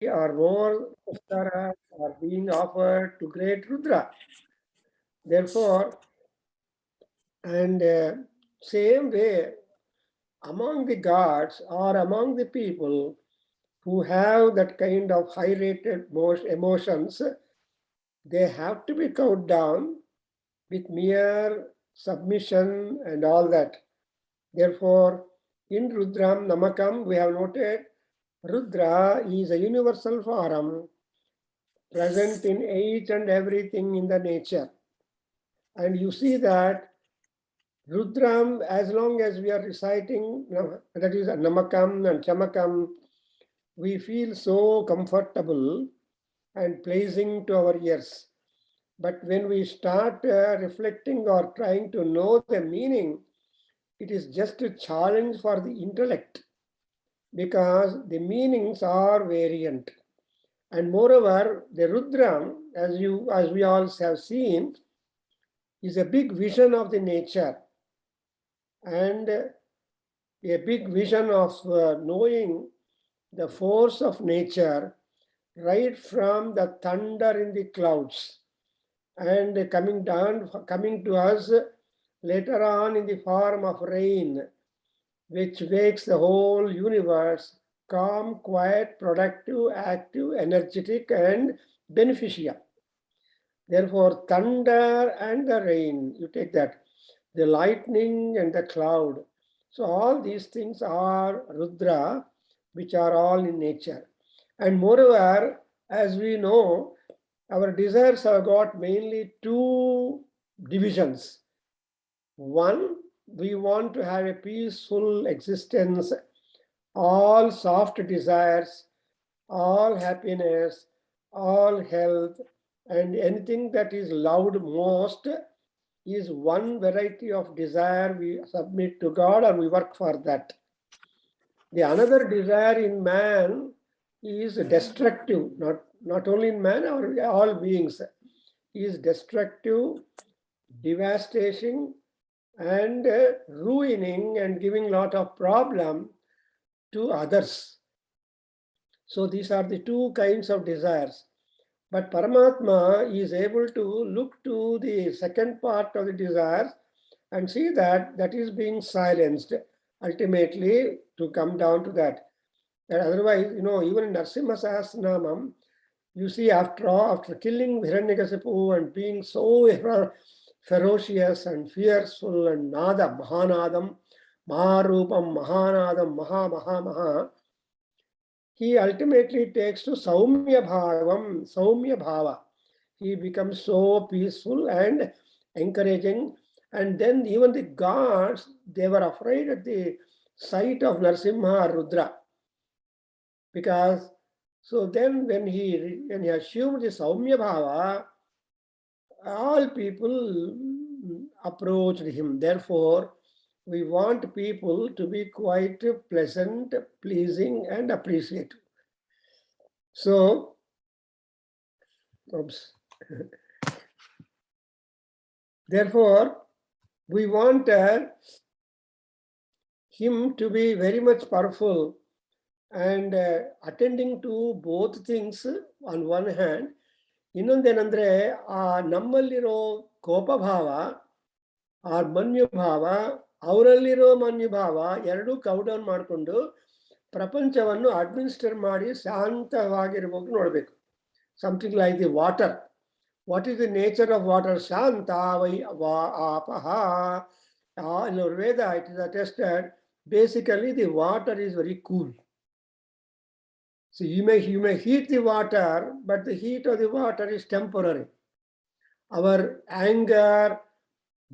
or more Apsaras are being offered to great Rudra. Therefore, and same way, among the gods or among the people who have that kind of high rated emotions, they have to be cowed down with mere submission and all that. Therefore, in Rudram Namakam, we have noted Rudra is a universal form present in each and everything in the nature. And you see that Rudram, as long as we are reciting, that is Namakam and Chamakam, we feel so comfortable and pleasing to our ears. But when we start reflecting or trying to know the meaning, it is just a challenge for the intellect because the meanings are variant. And moreover, the Rudram, as we all have seen, is a big vision of the nature and a big vision of knowing the force of nature right from the thunder in the clouds and coming to us later on in the form of rain, which makes the whole universe calm, quiet, productive, active, energetic, and beneficial. Therefore, thunder and the rain, you take that, the lightning and the cloud. So all these things are Rudra, which are all in nature. And moreover, as we know, our desires have got mainly two divisions. One, we want to have a peaceful existence, all soft desires, all happiness, all health, and anything that is loved most is one variety of desire we submit to God and we work for that. The another desire in man is destructive, not only in man or all beings, is destructive, devastating, and ruining and giving lot of problem to others. So these are the two kinds of desires. But Paramatma is able to look to the second part of the desires and see that that is being silenced ultimately to come down to that. And otherwise, even in Narasimha Sahasranamam, you see after killing Hiranyakasipu and being so ferocious and fearful and Nada, Mahanadam, Maharupam, Mahanadam, Maha, he ultimately takes to Saumya Bhavam, Saumya Bhava. He becomes so peaceful and encouraging. And then even the gods, they were afraid at the sight of Narasimha or Rudra. Because, so then when he assumed the Saumya Bhava, all people approached him. Therefore, we want people to be quite pleasant, pleasing, and appreciative. So, therefore, we want him to be very much powerful and attending to both things on one hand. ಇನ್ನೊಂದೇನಂದ್ರೆ ನಮ್ಮಲ್ಲಿರೋ ಕೋಪಭಾವ ಆ ಮನ್ಯುಭಾವ ಅವರಲ್ಲಿರೋ ಮನ್ಯುಭಾವ ಎರಡೂ ಕೌಡೌನ್ ಮಾಡಿಕೊಂಡು ಪ್ರಪಂಚವನ್ನು administer ಮಾಡಿ ಶಾಂತವಾಗಿರ್ಬೇಕು ನೋಡಬೇಕು. Something like the water. What is the nature of water? ಶಾಂತ ವೈ ಆಪಹ. In our Veda, it is attested, basically the water is very cool. So you may heat the water, but the heat of the water is temporary. Our anger,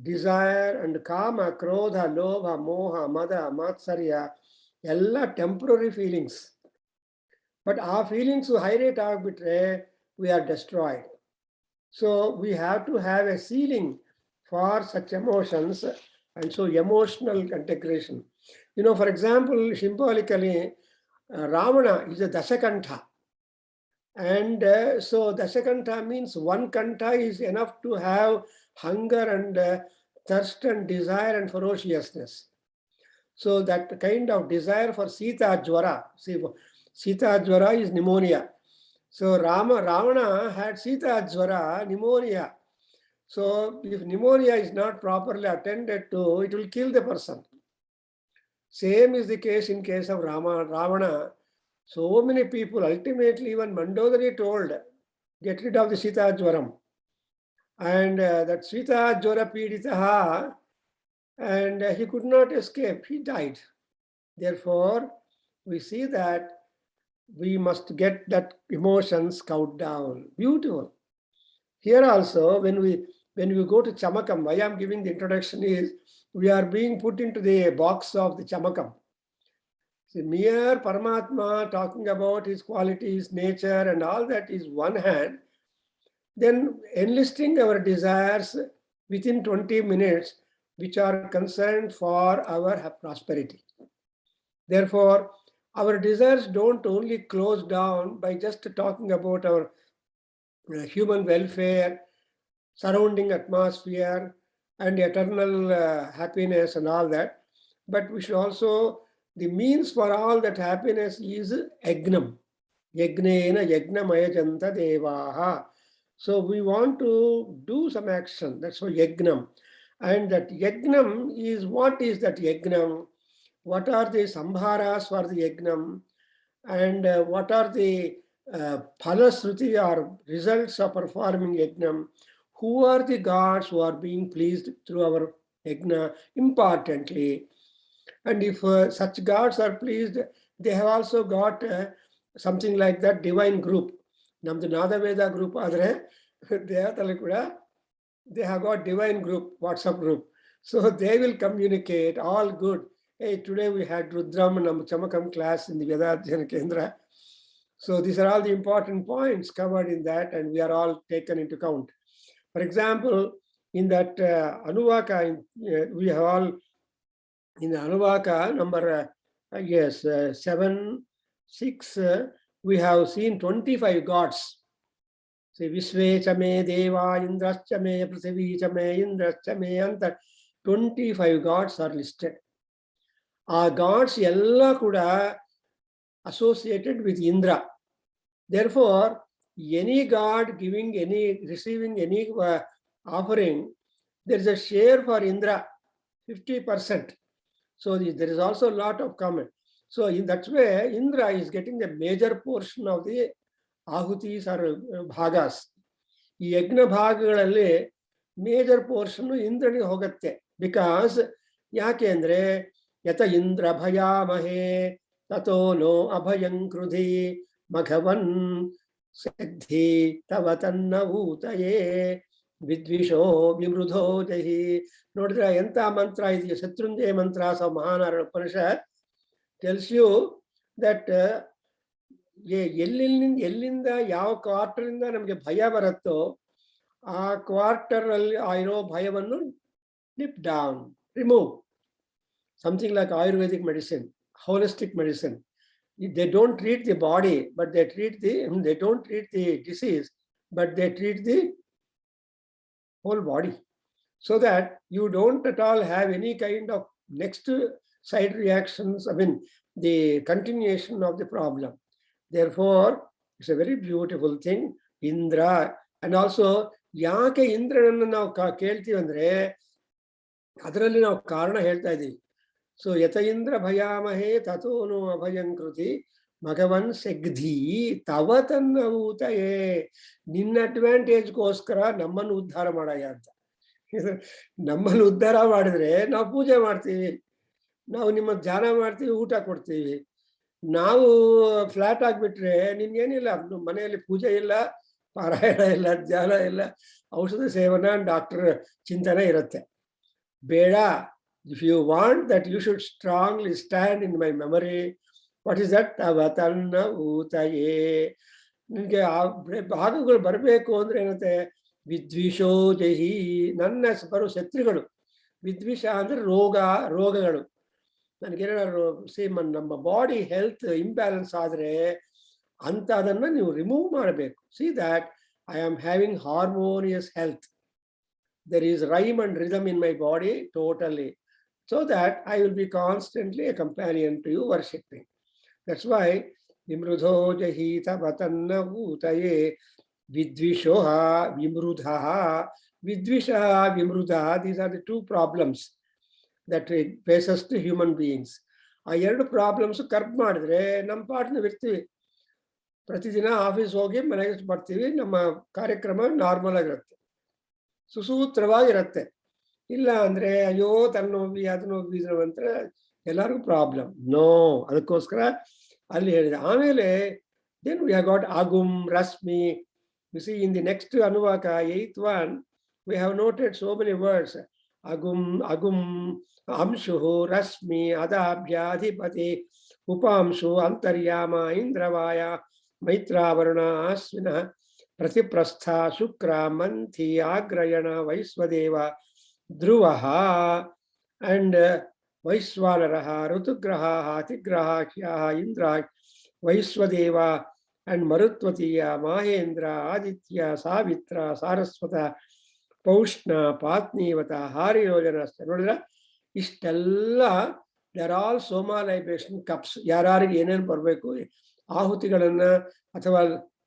desire, and kama, krodha, lobha, moha, mada, matsarya, ella temporary feelings. But our feelings high rate agbitre, we are destroyed. So we have to have a ceiling for such emotions, and so emotional integration. For example, symbolically, Ravana is a Dasakantha. And so Dasakantha means one kantha is enough to have hunger and thirst and desire and ferociousness. So that kind of desire for Sita Jwara. See, Sita Jwara is pneumonia. So Ravana had Sita Jwara, pneumonia. So if pneumonia is not properly attended to, it will kill the person. Same is the case in case of Ravana. So many people, ultimately even Mandodari told, get rid of the Sita Jwaram. And that Sita Jwara Piditaha, and he could not escape, he died. Therefore, we see that we must get that emotions cowed down. Beautiful. Here also, when we go to Chamakam, why I'm giving the introduction is we are being put into the box of the Chamakam. See, mere Paramatma talking about his qualities, nature, and all that is one hand. Then enlisting our desires within 20 minutes, which are concerned for our prosperity. Therefore, our desires don't only close down by just talking about our human welfare, surrounding atmosphere, and eternal happiness and all that. But we should also, the means for all that happiness is yagnam. Yagnena yagnamaya janta devaha. So we want to do some action. That's why yagnam. And that yagnam is, what is that yagnam? What are the sambharas for the yagnam? And what are the phalasruti or results of performing yagnam? Who are the gods who are being pleased through our yajna importantly? And if such gods are pleased, they have also got something like that divine group. Namdu Nadaveda group adre, they have got divine group, WhatsApp group. So they will communicate all good. Hey, today we had Rudram and Chamakam class in the Vedadhyana Kendra. So these are all the important points covered in that, and we are all taken into account. For example, in that Anuvaka, we have all in the Anuvaka number, 7, 6, we have seen 25 gods. See, Vishve me Deva, Indrascha me, Prithivi me, Indrascha me, and 25 gods are listed. Our gods yella kuda associated with Indra. Therefore, any god receiving any offering, there is a share for Indra, 50%. So there is also a lot of comment. So in that way, Indra is getting the major portion of the ahutis or bhagas. ಈ ಯಜ್ಞ ಭಾಗಗಳಲ್ಲಿ major portion ಇಂದ್ರನಿಗೆ ಹೋಗುತ್ತೆ. Because ಯಾಕೆ ಅಂದ್ರೆ ಯತ ಇಂದ್ರ ಭಯಾಮಹೇ ತಥೋ no ಅಭಯಂ ಕೃಧಿ ಮಘವನ್ ಸಿದ್ಧಿ ತವ ತನ್ನ ಊತಯೇ ವಿದ್ವಿಷೋ ವಿಮೃಧೋ ಜಹಿ. ನೋಡಿದ್ರೆ ಎಂತ ಮಂತ್ರ ಇದೆಯಾ, ಶತ್ರುಂಜಯ ಮಂತ್ರ. So Mahanarayana Upanishad tells you that ಎಲ್ಲಿಂದ ಯಾವ ಕ್ವಾರ್ಟರಿಂದ ನಮಗೆ ಭಯ ಬರುತ್ತೋ ಆ ಕ್ವಾರ್ಟರ್ ಅಲ್ಲಿ ಇರೋ ಭಯವನ್ನು nip down, remove. Something like Ayurvedic medicine, holistic medicine. They don't treat the body, but they don't treat the disease, but they treat the whole body, so that you don't at all have any kind of next side reactions, the continuation of the problem. Therefore, it's a very beautiful thing, Indra. And also, ಯಾಕೆ ಇಂದ್ರನನ್ನು ನಾವು ಕೇಳ್ತೀವಿ ಅಂದ್ರೆ ಅದರಲ್ಲಿ ನಾವು ಕಾರಣ ಹೇಳ್ತಾ ಇದ್ದೀವಿ. ಸೊ ಯತ ಇಂದ್ರ ಭಯಾಮಹೇ ತಥೋನು ಅಭಯಂ ಕೃತಿ ಮಘವನ್ ಸೆಗ್ಧಿ ತವ ತನ್ನ ಊತಯೇ. ನಿನ್ನ ಅಡ್ವಾಂಟೇಜ್ಗೋಸ್ಕರ ನಮ್ಮನ್ನು ಉದ್ಧಾರ ಮಾಡಯ್ಯ ಅಂತ. ನಮ್ಮನ್ನು ಉದ್ಧಾರ ಮಾಡಿದ್ರೆ ನಾವು ಪೂಜೆ ಮಾಡ್ತೀವಿ, ನಾವು ನಿಮ್ಮ ಧ್ಯಾನ ಮಾಡ್ತೀವಿ, ಊಟ ಕೊಡ್ತೀವಿ. ನಾವು ಫ್ಲಾಟ್ ಆಗಿಬಿಟ್ರೆ ನಿನ್ಗೇನಿಲ್ಲ, ಮನೆಯಲ್ಲಿ ಪೂಜೆ ಇಲ್ಲ, ಪಾರಾಯಣ ಇಲ್ಲ, ಧ್ಯಾನ ಇಲ್ಲ, ಔಷಧ ಸೇವನ, ಡಾಕ್ಟರ್ ಚಿಂತನೆ ಇರುತ್ತೆ. ಬೇಡ. If you want that, you should strongly stand in my memory. What is that? Avatanna utaye. ನಿನಗೆ ಆ ಭಾಗಗಳು ಬರಬೇಕು ಅಂದ್ರೆ ಏನಂತೆ, ವಿದ್ವಿಷೋ ಜಹಿ, ನನ್ನ ಬರೋ ಶತ್ರುಗಳು. ವಿದ್ವಿಷ ಅಂದ್ರೆ ರೋಗಗಳು. ನನಗೇನಾದ್ರು ನಮ್ಮ ಬಾಡಿ ಹೆಲ್ತ್ ಇಂಬ್ಯಾಲೆನ್ಸ್ ಆದರೆ ಅಂತ ಅದನ್ನ ನೀವು ರಿಮೂವ್ ಮಾಡಬೇಕು. See that I am having harmonious health. There is rhyme and rhythm in my body totally, so that I will be constantly a companion to you worshipping. That's why ವಿಮೃಧೋ ಜಹೀತ ವತನ್ನ ಊತಯೇ ವಿದ್ವಿಷೋಹ ವಿಮೃಧಃ ವಿದ್ವಿಷಃ ವಿಮೃಧಃ. These are the two problems that it faces to human beings. ಆ ಎರಡು problems curb ಮಾಡಿದ್ರೆ ನಮ್ಮ ಪಾಠ ನಾವು ಇರ್ತೀವಿ. ಪ್ರತಿದಿನ office ಹೋಗಿ ಮನೆಗೆ ಬರ್ತೀವಿ, ನಮ್ಮ ಕಾರ್ಯಕ್ರಮ ನಾರ್ಮಲ್ ಆಗಿರುತ್ತೆ, ಸುಸೂತ್ರವಾಗಿರುತ್ತೆ. ಇಲ್ಲ ಅಂದ್ರೆ ಅಯ್ಯೋ ತಲೆನೋವಿ ಅದು ನೋವಿ ಇದು ಅಂತ ಎಲ್ಲರಿಗೂ ಪ್ರಾಬ್ಲಮ್. ನೋ, ಅದಕ್ಕೋಸ್ಕರ ಅಲ್ಲಿ ಹೇಳಿದೆ. ಆಮೇಲೆ ದೆನ್ ವಿ ಹ್ಯಾವ್ ಗಾಟ್ ಅಗುಮ್ ರಶ್ಮಿ. You see in the next anuvaka 8th one we have noted so many words. ಅಗುಮ್ ಅಗುಮ್ ಅಂಶು ರಶ್ಮಿ ಅದಾಭ್ಯ ಅಧಿಪತಿ ಉಪಾಂಶು ಅಂತರ್ಯಾಮ ಇಂದ್ರವಾಯ ಮೈತ್ರಾವರುಣ ಅಶ್ವಿನ ಪ್ರತಿಪ್ರಸ್ಥ ಶುಕ್ರ ಮಂಥಿ ಆಗ್ರಯಣ ವೈಶ್ವದೇವ ಧ್ರುವ ಅಂಡ್ ವೈಶ್ವಾನರ ಋತುಗ್ರಹ ಅತಿಗ್ರಹ ಇಂದ್ರ ವೈಶ್ವದೇವ ಅಂಡ್ ಮರುತ್ವತೀಯ ಮಹೇಂದ್ರ ಆದಿತ್ಯ ಸಾವಿತ್ರ ಸಾರಸ್ವತ ಪೌಷ್ಣ ಪಾತ್ನೀವತ ಹಾರಿಯೋಜನ. ನೋಡಿದ್ರ ಇಷ್ಟೆಲ್ಲ they're all Soma libation cups. ಯಾರಿಗೆ ಏನೇನು ಬರಬೇಕು, ಆಹುತಿಗಳನ್ನ ಅಥವಾ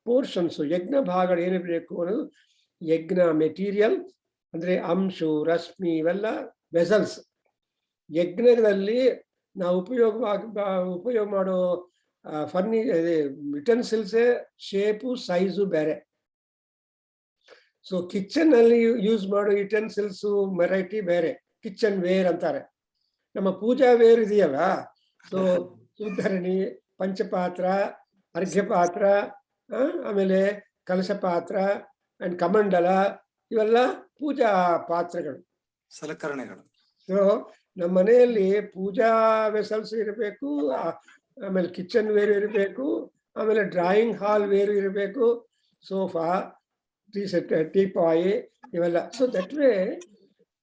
ಪೋರ್ಷನ್ಸ್ ಯಜ್ಞ ಭಾಗಗಳು ಏನೇನು ಬೇಕು ಅನ್ನೋದು, ಯಜ್ಞ ಮೆಟೀರಿಯಲ್ ಅಂದ್ರೆ ಅಂಶು ರಶ್ಮಿ ಇವೆಲ್ಲ ವೆಸಲ್ಸ್. ಯಜ್ಞದಲ್ಲಿ ನಾವು ಉಪಯೋಗ ಮಾಡೋ ಯುಟೆನ್ಸಿಲ್ಸೇ ಶೇಪು ಸೈಜು ಬೇರೆ. ಸೊ ಕಿಚನ್ ಅಲ್ಲಿ ಯೂಸ್ ಮಾಡೋ ಯುಟೆನ್ಸಿಲ್ಸು ವೆರೈಟಿ ಬೇರೆ, ಕಿಚನ್ ವೇರ್ ಅಂತಾರೆ. ನಮ್ಮ ಪೂಜಾ ವೇರ್ ಇದೆಯಲ್ಲ, ಸೊ ಉದ್ಧರಣಿ, ಪಂಚಪಾತ್ರ, ಅರ್ಘ್ಯಪಾತ್ರ, ಆಮೇಲೆ ಕಲಶ ಪಾತ್ರ ಅಂಡ್ ಕಮಂಡಲ, ಇವೆಲ್ಲ ಪೂಜಾ ಪಾತ್ರಗಳು, ಸಲಕರಣೆಗಳು. ಸೊ ನಮ್ಮ ಮನೆಯಲ್ಲಿ ಪೂಜಾ ವೆಸಲ್ಸ್ ಇರಬೇಕು, ಆಮೇಲೆ ಕಿಚನ್ ವೇರ್ ಇರಬೇಕು, ಆಮೇಲೆ ಡ್ರಾಯಿಂಗ್ ಹಾಲ್ ವೇರ್ ಇರಬೇಕು, ಸೋಫಾ, ಟೀಪಾಯಿ ಇವೆಲ್ಲ. ಸೊ ದಟ್ ವೇ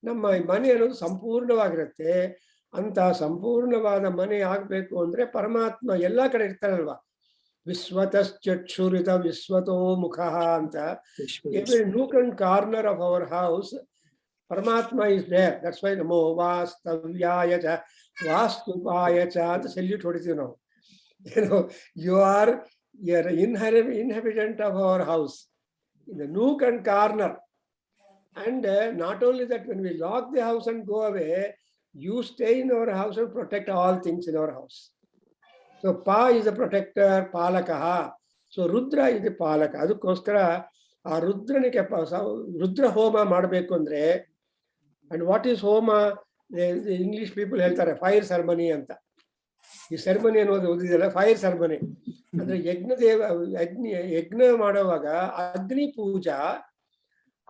ನಮ್ಮ ಮನೆ ಅನ್ನೋದು ಸಂಪೂರ್ಣವಾಗಿರುತ್ತೆ. ಅಂತ ಸಂಪೂರ್ಣವಾದ ಮನೆ ಆಗ್ಬೇಕು ಅಂದ್ರೆ ಪರಮಾತ್ಮ ಎಲ್ಲಾ ಕಡೆ ಇರ್ತಾರಲ್ವಾ. ವಿಶ್ವತಶ್ಚಕ್ಷುರಿತ ವಿಶ್ವತೋ ಮುಖ ಅಂತ every nook and corner of our house ಪರಮಾತ್ಮ ಇಸ್ ದೇರ್. ದಟ್ಸ್ ವೈ ನಮೋ ವಾಸ್ತವ್ಯಾಯ ಚ ವಾಸ್ತುಪಾಯ ಚ ಅಂತ ಸೆಲ್ಯೂಟ್ ಹೊಡಿತೀವಿ ನಾವು. You are inhabitant of our house in the nook and corner. And not only that, when we lock the house and go away, you stay in our house and protect all things in our house. So Pa is a protector, Palakaha. So Rudra is the Palaka. ಅದಕ್ಕೋಸ್ಕರ ಆ ರುದ್ರನಿಗೆ ರುದ್ರ ಹೋಮ ಮಾಡಬೇಕು ಅಂದ್ರೆ, and what is ಹೋಮ? English people ಹೇಳ್ತಾರೆ fire ceremony ಅಂತ. ಈ ceremony ಅನ್ನೋದು ಓದಿದೆಯಲ್ಲ, ಫೈರ್ ಸೆರೆಮನಿ ಅಂದ್ರೆ ಯಜ್ಞ ಮಾಡುವಾಗ ಅಗ್ನಿ ಪೂಜಾ.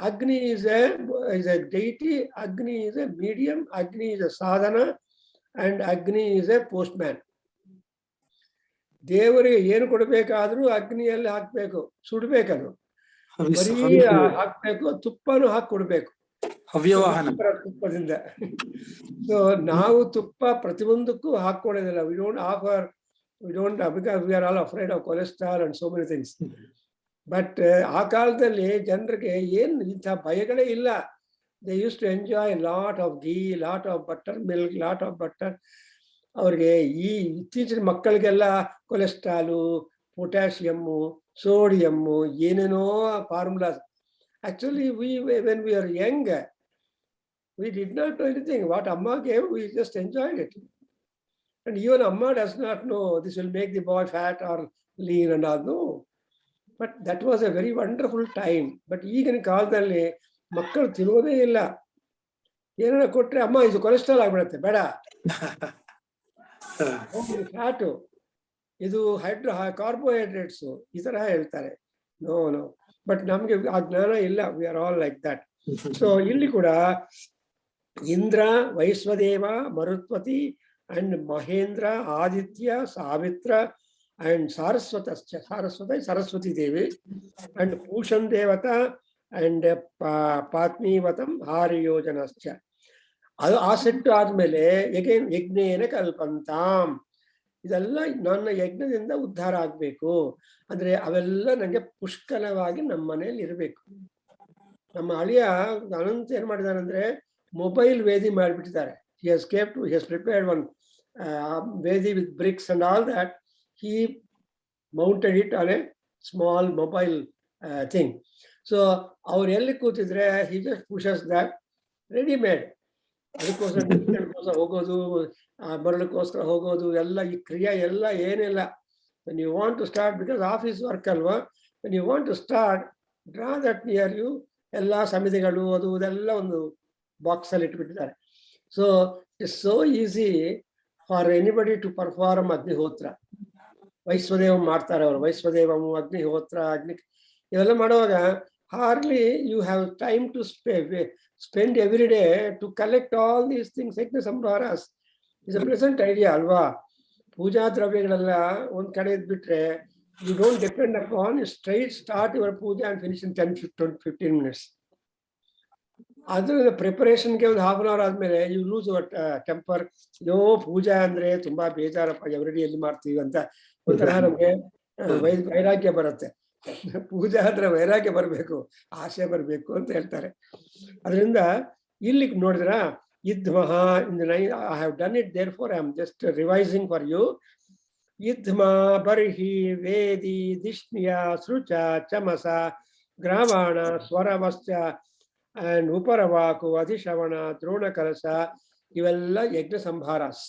Agni is a deity, Agni is a medium, Agni is a sadhana, and Agni is a postman. ದೇವರಿಗೆ ಏನು ಕೊಡಬೇಕಾದ್ರೂ ಅಗ್ನಿಯಲ್ಲಿ ಹಾಕ್ಬೇಕು, ಸುಡ್ಬೇಕದು, ಬರೀ ಹಾಕ್ಬೇಕು, ತುಪ್ಪನೂ ಹಾಕಿ ಕೊಡ್ಬೇಕು ತುಪ್ಪದಿಂದ. ಸೊ ನಾವು ತುಪ್ಪ ಪ್ರತಿಯೊಂದಕ್ಕೂ ಹಾಕೊಡೋದಿಲ್ಲ. We don't offer, because we are all afraid of cholesterol and so many things. But ಆ ಕಾಲದಲ್ಲಿ ಜನರಿಗೆ ಏನು ಇಂಥ ಭಯಗಳೇ ಇಲ್ಲ. They use to enjoy lot of ghee, lot of buttermilk, lot of butter. ಅವ್ರಿಗೆ ಈ ಇತ್ತೀಚಿನ ಮಕ್ಕಳಿಗೆಲ್ಲ ಕೊಲೆಸ್ಟ್ರಾಲು, ಪೊಟ್ಯಾಷಿಯಮ್ಮು, ಸೋಡಿಯಮ್ಮು, ಏನೇನೋ formulas. Actually when we are young we did not know anything. What Amma gave, we just enjoyed it. And even Amma does not know this will make the boy fat or lean and all. No. But that was a very wonderful time. But ಈಗಿನ ಕಾಲದಲ್ಲಿ ಮಕ್ಕಳು ತಿನ್ನೋದೇ ಇಲ್ಲ. ಏನಾರ ಕೊಟ್ರೆ ಅಮ್ಮ ಇದು cholesterol ಆಗ್ಬಿಡುತ್ತೆ, ಬೇಡ, ಫ್ಯಾಟು, ಇದು ಕಾರ್ಬೋಹೈಡ್ರೇಟ್ಸ್, ಈ ತರ ಹೇಳ್ತಾರೆ. ನೋ. ಬಟ್ ನಮ್ಗೆ ಆ ಜ್ಞಾನ ಇಲ್ಲ. We are all like that. So ಇಲ್ಲಿ ಕೂಡ ಇಂದ್ರ, ವೈಶ್ವದೇವ, ಮರುತ್ವತಿ ಅಂಡ್ ಮಹೇಂದ್ರ, ಆದಿತ್ಯ, ಸಾವಿತ್ರ and Saraswati Devi and Pushan Devata and Patnivatam Hariyojanascha. ಅದು ಆ ಸೆಟ್ಟು ಆದ್ಮೇಲೆ ಯಜ್ಞೇನ ಕಲ್ಪಂತಾಂ, ಇದೆಲ್ಲ ನನ್ನ ಯಜ್ಞದಿಂದ ಉದ್ಧಾರ ಆಗ್ಬೇಕು ಅಂದ್ರೆ ಅವೆಲ್ಲ ನಂಗೆ ಪುಷ್ಕಲವಾಗಿ ನಮ್ಮ ಮನೆಯಲ್ಲಿ ಇರಬೇಕು. ನಮ್ಮ ಅಳಿಯ ಅನಂತ ಏನ್ ಮಾಡಿದಾರೆ ಅಂದ್ರೆ ಮೊಬೈಲ್ ವೇದಿ ಮಾಡಿಬಿಟ್ಟಿದ್ದಾರೆ. he has prepared one ವೇದಿ with bricks and all that. He mounted it on a small mobile thing. So ಅವ್ರು ಎಲ್ಲಿ ಕೂತಿದ್ರೆ he just pushes that ready-made. ಅದಕ್ಕೋಸ್ಕರ ಹೋಗೋದು, ಬರಲಿಕ್ಕೋಸ್ಕರ ಹೋಗೋದು ಎಲ್ಲ ಈ ಕ್ರಿಯೆ ಎಲ್ಲ ಏನಿಲ್ಲ. when you want to start, because office work ಅಲ್ವಾ, when you want to start, draw that near you. ಎಲ್ಲ ಸಮಿತಿಗಳು ಅದು ಇದೆಲ್ಲ ಒಂದು ಬಾಕ್ಸ್ ಅಲ್ಲಿ ಇಟ್ಬಿಟ್ಟಿದ್ದಾರೆ. So it's so easy for anybody to perform agnihotra. ವೈಶ್ವದೇವ ಮಾಡ್ತಾರೆ ಅವರು, ವೈಶ್ವದೇವము ಅಗ್ನಿಹೋತ್ರ ಇವೆಲ್ಲ ಮಾಡುವಾಗ hardly you have time to spend every day to collect all these things. Yajna sambharas is a present idea ಅಲ್ವಾ. ಪೂಜಾ ದ್ರವ್ಯಗಳೆಲ್ಲ ಒಂದ್ ಕಡೆ ಇದ್ಬಿಟ್ರೆ you don't depend upon straight start your puja and finish in 10-15 minutes. ಅದರ ಪ್ರಿಪರೇಷನ್ಗೆ ಒಂದು ಹಾಫ್ ಅನ್ ಅವರ್ ಆದ್ಮೇಲೆ you lose your temper. ಯೋ ಪೂಜಾ ಅಂದ್ರೆ ತುಂಬಾ ಬೇಜಾರಪ್ಪ, ಎವ್ರಿಡಿ ಎಲ್ಲಿ ಮಾಡ್ತೀವಿ ಅಂತ ಒಂಥರ ನಮ್ಗೆ ವೈರಾಗ್ಯ ಬರುತ್ತೆ. ಪೂಜಾ ಅಂದ್ರೆ ವೈರಾಗ್ಯ ಬರಬೇಕು, ಆಸೆ ಬರಬೇಕು ಅಂತ ಹೇಳ್ತಾರೆ. ಅದರಿಂದ ಇಲ್ಲಿ ನೋಡಿದ್ರ ಇದ್ಮಃ I have done it, therefore I am just revising for you. ಇದ್ಮಾ ಬರ್ಹಿ ವೇದಿ ದಿಷ್ಣಿಯ ಸೃಚ ಚಮಸ ಗ್ರಾಮಾಣ ಸ್ವರವಶ್ಚ ಅಂಡ್ ಉಪರವಾಕು ಅಧಿಶ್ರವಣ ದ್ರೋಣ ಕಲಶ ಇವೆಲ್ಲ ಯಜ್ಞ ಸಂಭಾರಾಸ್.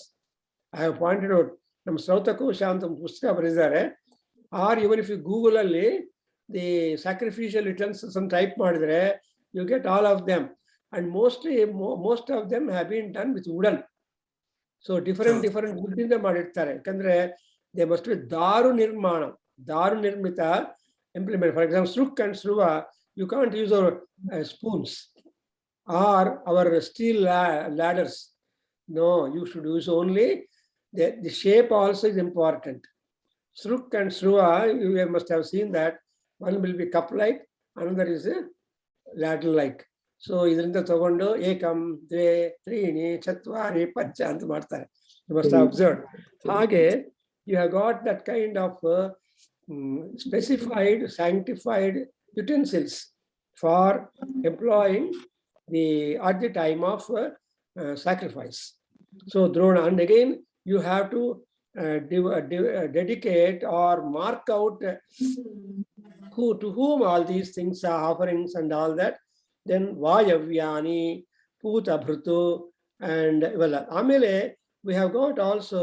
I have pointed out. ನಮ್ಮ ಶ್ರೌತಕೋಶ ಅಂತ ಒಂದು ಪುಸ್ತಕ ಬರೆದಿದ್ದಾರೆ. Or even if you Google ಅಲ್ಲಿ ದಿ ಸ್ಯಾಕ್ರಿಫಿಷಿಯಲ್ ಯುಟೆನ್ಸಿಲ್ಸ್ ಅಂತ ಟೈಪ್ ಮಾಡಿದ್ರೆ you get all of them. And most of them have been done with wooden. So different ವುಡ್ಡಿಂದ ಮಾಡಿರ್ತಾರೆ. ಯಾಕಂದ್ರೆ ದೇ ಮಸ್ಟ್ ಬಿ ದಾರು ನಿರ್ಮಿತ implement. For example, Sruk and Sruva, you can't use our spoons or our steel ladders. No, you should use only the shape also is important. Sruk and Sruva, you must have seen that one will be cup-like, another is a ladder-like. So idrinda tagondu ekam dve treeni chatvari pancha anta ಮಾಡ್ತಾರೆ. You must have observed. Hage you have got that kind of specified, sanctified utensils for employing at the time of sacrifice. So Drona, and again you have to dedicate or mark out to whom all these things are offerings and all that. Then Vayavyani, Puta Bhrutu, and well, Amele, we have got also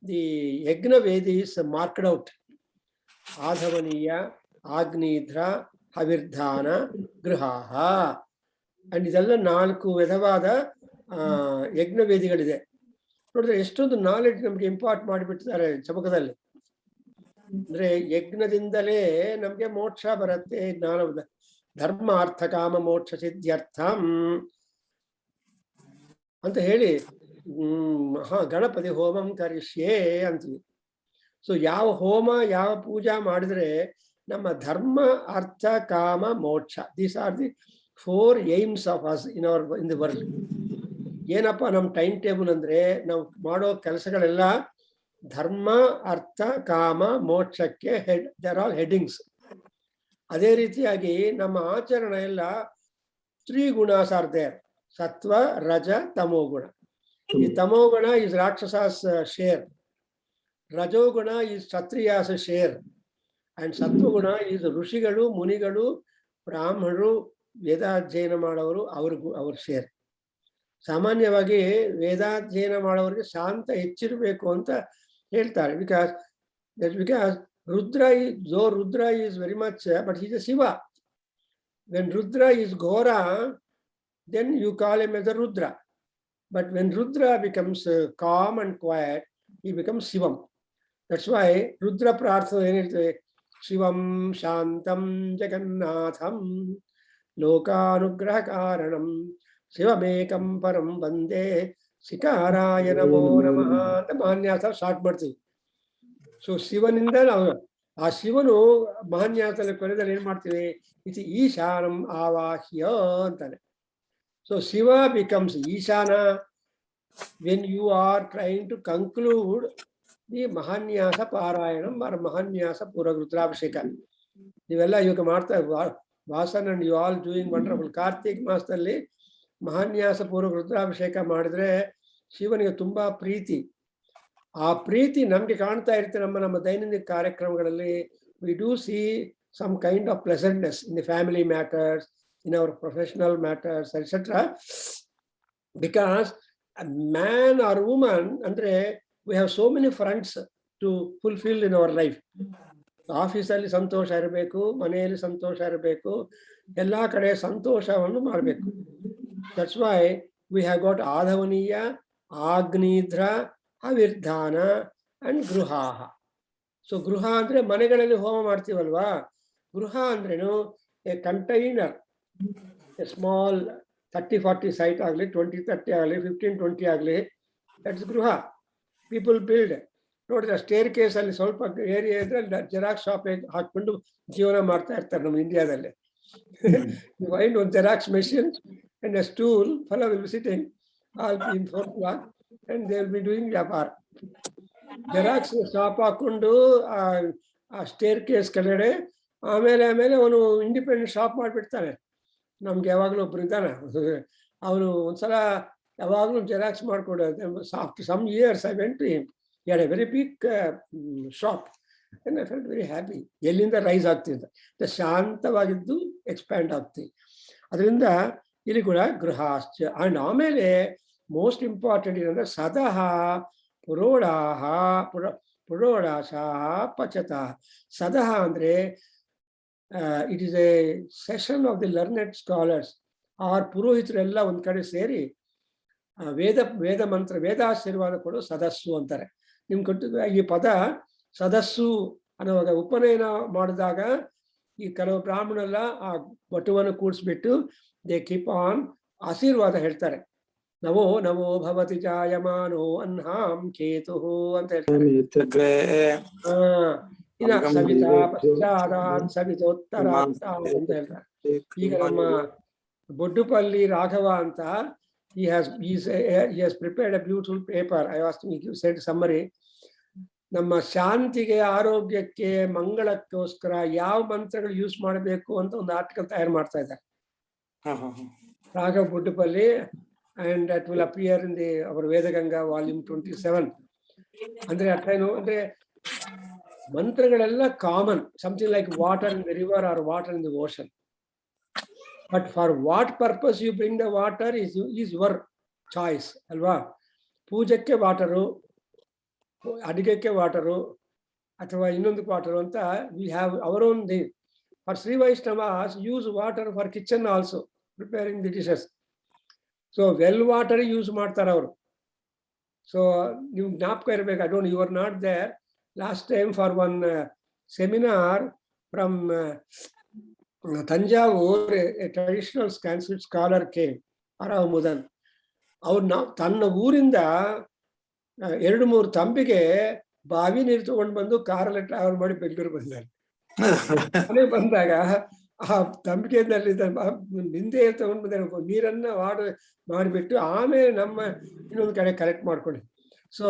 the Yagna Vedis marked out. ಆಧವನೀಯ, ಆಗ್ನೇಧ್ರ, ಹವಿರ್ಧಾನ, ಗೃಹಾಹ and ಇದೆಲ್ಲ 4 ವಿಧವಾದ ಯಜ್ಞವೇದಿಗಳಿದೆ. ನೋಡಿದ್ರೆ ಎಷ್ಟೊಂದು knowledge ನಮ್ಗೆ import ಮಾಡಿಬಿಟ್ಟಿದ್ದಾರೆ ಚಮಕದಲ್ಲಿ. ಅಂದ್ರೆ ಯಜ್ಞದಿಂದಲೇ ನಮ್ಗೆ ಮೋಕ್ಷ ಬರುತ್ತೆ. ಜ್ಞಾನ ಧರ್ಮ ಅರ್ಥ ಕಾಮ ಮೋಕ್ಷ ಸಿದ್ಧ್ಯರ್ಥಂ ಅಂತ ಹೇಳಿ ಗಣಪತಿ ಹೋಮಂ ಕರಿಷ್ಯೇ ಅಂತೀವಿ. ಸೊ ಯಾವ ಹೋಮ ಯಾವ ಪೂಜಾ ಮಾಡಿದ್ರೆ ನಮ್ಮ ಧರ್ಮ ಅರ್ಥ ಕಾಮ ಮೋಕ್ಷ, these are the 4 aims of us in the world. ಏನಪ್ಪ ನಮ್ಮ ಟೈಮ್ ಟೇಬಲ್ ಅಂದ್ರೆ ನಾವು ಮಾಡೋ ಕೆಲಸಗಳೆಲ್ಲ ಧರ್ಮ ಅರ್ಥ ಕಾಮ ಮೋಕ್ಷಕ್ಕೆ ದೇರ್ ಆಲ್ ಹೆಡಿಂಗ್ಸ್. ಅದೇ ರೀತಿಯಾಗಿ ನಮ್ಮ ಆಚರಣೆ ಎಲ್ಲ 3 ಗುಣಾಸ್ ಆರ್ ದೇರ್: ಸತ್ವ, ರಜ, ತಮೋಗುಣ. ಈ ತಮೋಗುಣ ಇಸ್ ರಾಕ್ಷಸಾಸ್ ಶೇರ್, ರಜೋಗುಣ ಈಸ್ ಕ್ಷತ್ರಿಯಾಸ ಶೇರ್, ಅಂಡ್ ಸತ್ವಗುಣ ಈಸ್ ಋಷಿಗಳು, ಮುನಿಗಳು, ಬ್ರಾಹ್ಮಣರು, ವೇದಾಧ್ಯಯನ ಮಾಡೋರು ಅವ್ರ ಶೇರ್. ಸಾಮಾನ್ಯವಾಗಿ ವೇದಾಧ್ಯಯನ ಮಾಡೋರಿಗೆ ಶಾಂತ ಹೆಚ್ಚಿರಬೇಕು ಅಂತ ಹೇಳ್ತಾರೆ. Because Rudra is very much, but is A Shiva. When Rudra is ಘೋರ, then you call him as a Rudra. But when Rudra becomes calm and quiet, he becomes Shivam. That's why Rudra Prarthana ಏನಿರ್ತದೆ, ಶಿವಂ ಶಾಂತಂ ಜಗನ್ನಾಥಂ ಲೋಕಾನುಗ್ರಹ ಕಾರಣಂ ಶಿವಮೇಕಂ ಪರಂ ವಂದೇ ಶಿಕಾರಾಯ ನಮೋ ನಮಃ ಅಂತ ಮಹಾನ್ಯಾಸ ಸ್ಟಾರ್ಟ್ ಮಾಡ್ತೀವಿ. So ಶಿವನಿಂದ ನಾವು ಆ ಶಿವನು ಮಹಾನ್ಯಾಸದಲ್ಲಿ ಕೊನೆದಲ್ಲಿ ಏನ್ ಮಾಡ್ತೀವಿ, ಇದು ಈಶಾನಂ ಆವಾಹ್ಯ ಅಂತಾನೆ. So Shiva becomes Ishana when you are trying to conclude the Mahanyasa Parayanam or Mahanyasa Puragrudravasheka. ನೀವೆಲ್ಲ ಇವಾಗ ಮಾಡ್ತಾ Vasan and you all doing wonderful. Kartik ಮಾಸದಲ್ಲಿ ಮಹಾನ್ಯಾಸ ಪೂರ್ವ ರುದ್ರಾಭಿಷೇಕ ಮಾಡಿದ್ರೆ ಶಿವನಿಗೆ ತುಂಬಾ ಪ್ರೀತಿ. ಆ ಪ್ರೀತಿ ನಮ್ಗೆ ಕಾಣ್ತಾ ಇರುತ್ತೆ ನಮ್ಮ ದೈನಂದಿನ ಕಾರ್ಯಕ್ರಮಗಳಲ್ಲಿ. We do C some kind of pleasantness in the family matters, in our professional matters, etc. Because a man or woman, andre we have so many fronts to fulfill in our life. ಆಫೀಸಲ್ಲಿ ಸಂತೋಷ ಇರಬೇಕು, ಮನೆಯಲ್ಲಿ ಸಂತೋಷ ಇರಬೇಕು, ಎಲ್ಲಾ ಕಡೆ ಸಂತೋಷವನ್ನು ಮಾಡಬೇಕು. That's why we have got ಆಧವನೀಯ, ಆಗ್ನೇಧ್ರ, ಅವಿರ್ಧಾನ ಅಂಡ್ ಗೃಹಾಹ. ಸೊ ಗೃಹ ಅಂದ್ರೆ ಮನೆಗಳಲ್ಲಿ ಹೋಮ ಮಾಡ್ತೀವಲ್ವಾ, ಗೃಹ ಅಂದ್ರೇನು a container, a small 30-40 site ಆಗಲಿ, 20-30 ಆಗಲಿ, 15-20 ಆಗಲಿ, ದಟ್ಸ್ ಗೃಹ. People build. ನೋಡಿದ್ರೆ ಸ್ಟೇರ್ ಕೇಸ್ ಅಲ್ಲಿ ಸ್ವಲ್ಪ ಏರಿಯಾ ಇದ್ರೆ ಜೆರಾಕ್ಸ್ ಶಾಪ್ ಹಾಕೊಂಡು ಜೀವನ ಮಾಡ್ತಾ ಇರ್ತಾರೆ ನಮ್ಮ ಇಂಡಿಯಾದಲ್ಲಿ. ಫೈಂಡ್ ಒಂದು xerox machine and a stool, fellow will be sitting all in 4 o'clock and they will be doing ವ್ಯಾಪಾರ. ಜೆರಾಕ್ಸ್ ಶಾಪ್ ಹಾಕೊಂಡು ಆ ಸ್ಟೇರ್ ಕೇಸ್ ಕೆಳಗಡೆ ಆಮೇಲೆ ಅವನು ಇಂಡಿಪೆಂಡೆಂಟ್ ಶಾಪ್ ಮಾಡಿಬಿಡ್ತಾನೆ. ನಮ್ಗೆ ಯಾವಾಗಲೂ ಒಬ್ರು ಇದ್ದಾನೆ, ಅವನು ಒಂದ್ಸಲ ಯಾವಾಗಲೂ ಜೆರಾಕ್ಸ್ ಮಾಡಿಕೊಡೋದು. After some years I went to him. He had a very big shop and I felt very happy. ಎಲ್ಲಿಂದ ರೈಸ್ ಆಗ್ತಿದ್ದ, ಶಾಂತವಾಗಿದ್ದು ಎಕ್ಸ್ಪ್ಯಾಂಡ್ ಆಗ್ತೀವಿ. ಅದರಿಂದ ಇಲ್ಲಿ ಕೂಡ ಗೃಹಾಶ್ಚ. ಅಂಡ್ ಆಮೇಲೆ ಮೋಸ್ಟ್ ಇಂಪಾರ್ಟೆಂಟ್ ಏನಂದ್ರೆ ಸದಹ ಪುರೋಡಾಹ ಪುರೋಡಾಶಾಹ ಪಚತಃ. ಸದಹ ಅಂದ್ರೆ it is a session of the learned scholars or ಪುರೋಹಿತರೆಲ್ಲ ಒಂದ್ ಕಡೆ ಸೇರಿ ವೇದ ಮಂತ್ರ ವೇದಾಶೀರ್ವಾದ ಕೊಡು ಸದಸ್ಸು ಅಂತಾರೆ. ನಿಮ್ಗೆ ಕೊಟ್ಟಿದ್ದ ಈ ಪದ ಸದಸ್ಸು ಅನ್ನುವಾಗ ಉಪನಯನ ಮಾಡಿದಾಗ ಈ ಕೆಲವು ಬ್ರಾಹ್ಮಣೆಲ್ಲ ಆ ವಟುವನ್ನು ಕೂಡಿಸ್ಬಿಟ್ಟು ದೇ ಕೀಪ್ ಆನ್ ಆಶೀರ್ವಾದ ಹೇಳ್ತಾರೆ. ನವೋ ನವೋ ಭವತಿ ಜಾಯಮಾನೋ ಅನ್ಹಾಂ ಕೇತು ಅಂತ ಹೇಳ್ತಾರೆ. ಇನ್ನ ಸವಿತಾ ಪಶ್ಚಾದಾತ್ ಸವಿತೋತ್ತರಾತ್ ಅಂತ ಹೇಳ್ತಾರೆ. ಈಗ ನಮ್ಮ ಬೊಡ್ಡುಪಲ್ಲಿ ರಾಘವ ಅಂತ he has prepared a beautiful paper. I asked him, he said summary. ನಮ್ಮ ಶಾಂತಿಗೆ, ಆರೋಗ್ಯಕ್ಕೆ, ಮಂಗಳಕ್ಕೋಸ್ಕರ ಯಾವ ಮಂತ್ರಗಳು ಯೂಸ್ ಮಾಡಬೇಕು ಅಂತ ಒಂದು ಆರ್ಟಿಕಲ್ ತಯಾರು ಮಾಡ್ತಾ ಇದ್ದಾರೆ Raghav Buddupalli. And that will appear in the our Vedaganga volume 27. ಅಂದ್ರೆ ಅರ್ಥ ಏನು ಅಂದ್ರೆ ಮಂತ್ರಗಳೆಲ್ಲ common, something like water in the river or water in the ocean. But for what purpose you bring the water is your choice, ಅಲ್ವಾ? ಪೂಜೆಗೆ water, ಅಡಿಗೆಗೆ water, ಅಥವಾ ಇನ್ನೊಂದಕ್ಕೆ ವಾಟರು ಅಂತ we have our own thing. For Sri Vaishnavas use water for kitchen also, preparing the dishes. So well water use ಮಾಡ್ತಾರೆ ಅವರು. So ನೀವು ಜ್ಞಾಪಕ ಇರಬೇಕು, I don't, you were not there last time for one seminar from Tanjavur. A traditional Sanskrit scholar came, Arav Mudan. ಅವ್ರು ತನ್ನ ಊರಿಂದ 2-3 ತಂಬಿಗೆ ಬಾವಿ ನೀರು ತಗೊಂಡು ಬಂದು ಕಾರಲ್ಲಿ ಟ್ರಾವೆಲ್ ಮಾಡಿ ಬೆಂಗಳೂರು ಬಂದಾರೆ. ಮನೆ ಬಂದಾಗ ಆ ತಂಬಿಗೆಯಲ್ಲಿ ನಿಂದೆ ತಗೊಂಡು ಬಂದ ನೀರನ್ನ ಮಾಡಿಬಿಟ್ಟು ಆಮೇಲೆ ನಮ್ಮ ಇನ್ನೊಂದು ಕಡೆ ಕಲೆಕ್ಟ್ ಮಾಡ್ಕೊಂಡು. So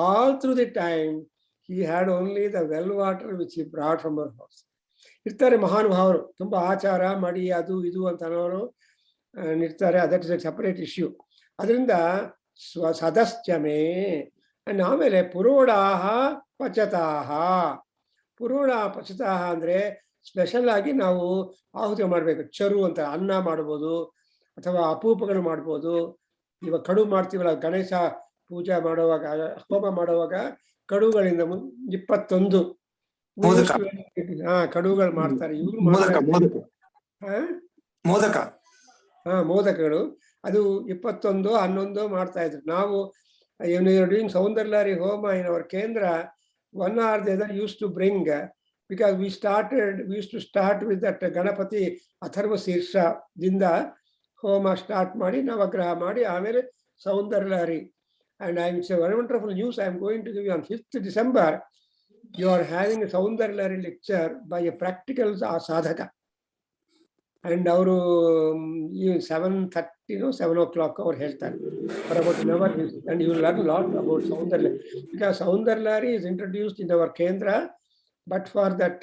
all through the time he had only the well water which he brought from our house. ಇರ್ತಾರೆ ಮಹಾನುಭಾವರು, ತುಂಬಾ ಆಚಾರ ಮಡಿ ಅದು ಇದು ಅಂತ ಅನ್ನೋರು ಇರ್ತಾರೆ. That is A separate issue. ಅದರಿಂದ ಸದಸ್ಯಮೇ. ಅಂಡ್ ಆಮೇಲೆ ಪುರೋಡಾಹ ಪಚತಾಹ. ಪುರೋಡ ಪಚತಾಹ ಅಂದ್ರೆ ಸ್ಪೆಷಲ್ ಆಗಿ ನಾವು ಆಹುತಿ ಮಾಡ್ಬೇಕು. ಚರು ಅಂತ ಅನ್ನ ಮಾಡ್ಬೋದು, ಅಥವಾ ಅಪೂಪಗಳು ಮಾಡ್ಬೋದು. ಇವಾಗ ಕಡುಬು ಮಾಡ್ತೀವಲ್ಲ, ಗಣೇಶ ಪೂಜೆ ಮಾಡುವಾಗ, ಹೋಮ ಮಾಡುವಾಗ ಕಡುಗಳಿಂದ 21 ಕಡುಗಳು ಮಾಡ್ತಾರೆ. ಇವ್ರು ಮೋದಕಗಳು ಅದು 21, 11 ಮಾಡ್ತಾ ಇದ್ರು. ನಾವು ಡೂಯಿಂಗ್ ಸೌಂದರ್ಯಲಹರಿ ಹೋಮ ಇನ್ ಅವರ್ ಕೇಂದ್ರ, one or the other used to bring, because we used to start with that Ganapati Atharvashirsha ದಿಂದ ಹೋಮ ಸ್ಟಾರ್ಟ್ ಮಾಡಿ ನವಗ್ರಹ ಮಾಡಿ ಆಮೇಲೆ ಸೌಂದರ್ಯಲಹರಿ. And it's a very wonderful news I am going to give you on 5th December. You are having a Saundarya lecture by a practical sadhaka. And ಅವರು 7:30 7 o'clock ಅವರು ಹೇಳ್ತಾರೆ for about an hour, and you will learn a lot about Saundarya, because Saundarya is introduced in our Kendra, but for that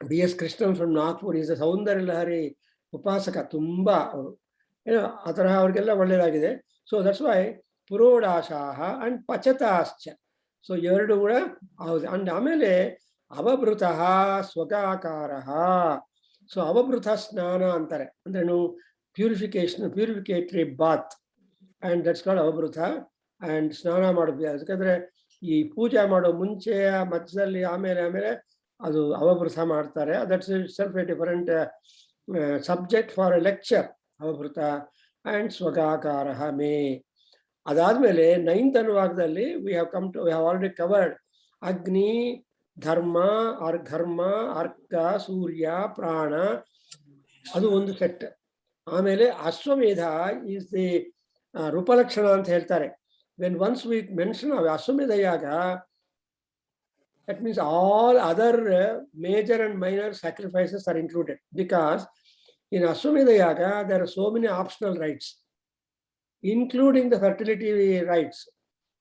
B.S. Krishnan from Nagpur is a Saundarya Lahari ಉಪಾಸಕ. ತುಂಬಾ ಆ ಥರ ಅವ್ರಿಗೆಲ್ಲ ಒಳ್ಳೆಯದಾಗಿದೆ. So that's why ಪುರೋಡಾಶಾಹ and ಪಚತಾಶ್ಚ. So ಎರಡು ಕೂಡ ಹೌದು. ಅಂಡ್ ಆಮೇಲೆ ಅವಭೃತಃ ಸ್ವಗಾಕಾರಃ. ಸೊ ಅವಭೃತ ಸ್ನಾನ ಅಂತಾರೆ, ಅಂದ್ರೆ ನೀವು purificatory bath, and that's called ಅವಭೃತ. ಅಂಡ್ ಸ್ನಾನ ಮಾಡೋದು ಯಾಕಂದ್ರೆ ಈ ಪೂಜೆ ಮಾಡೋ ಮುಂಚೆ, ಮಧ್ಯದಲ್ಲಿ, ಆಮೇಲೆ ಅದು ಅವಭೃತ ಮಾಡ್ತಾರೆ. That's self a different subject for a lecture, ಅವಭೃತ ಅಂಡ್ ಸ್ವಗಾಕಾರ ಮೇ. ಅದಾದ್ಮೇಲೆ 9th ಅನುವಾದದಲ್ಲಿ ವಿ ಹ್ಯಾವ್ ಆಲ್ರೆಡಿ ಕವರ್ಡ್ ಅಗ್ನಿ, ಧರ್ಮ, ಅರ್ಕ, ಸೂರ್ಯ, ಪ್ರಾಣ, ಅದು ಒಂದು ಸೆಟ್. ಆಮೇಲೆ ಅಶ್ವಮೇಧ ಈಸ್ ದಿ ರೂಪಲಕ್ಷಣ ಅಂತ ಹೇಳ್ತಾರೆ. ವೆನ್ ಒನ್ಸ್ ವಿ ಮೆನ್ಷನ್ ಅಶ್ವಮೇಧ ಯಾಗ, that means all other major and minor sacrifices are included, because in Ashwamedha Yaga there are so many optional rites, including the fertility rites.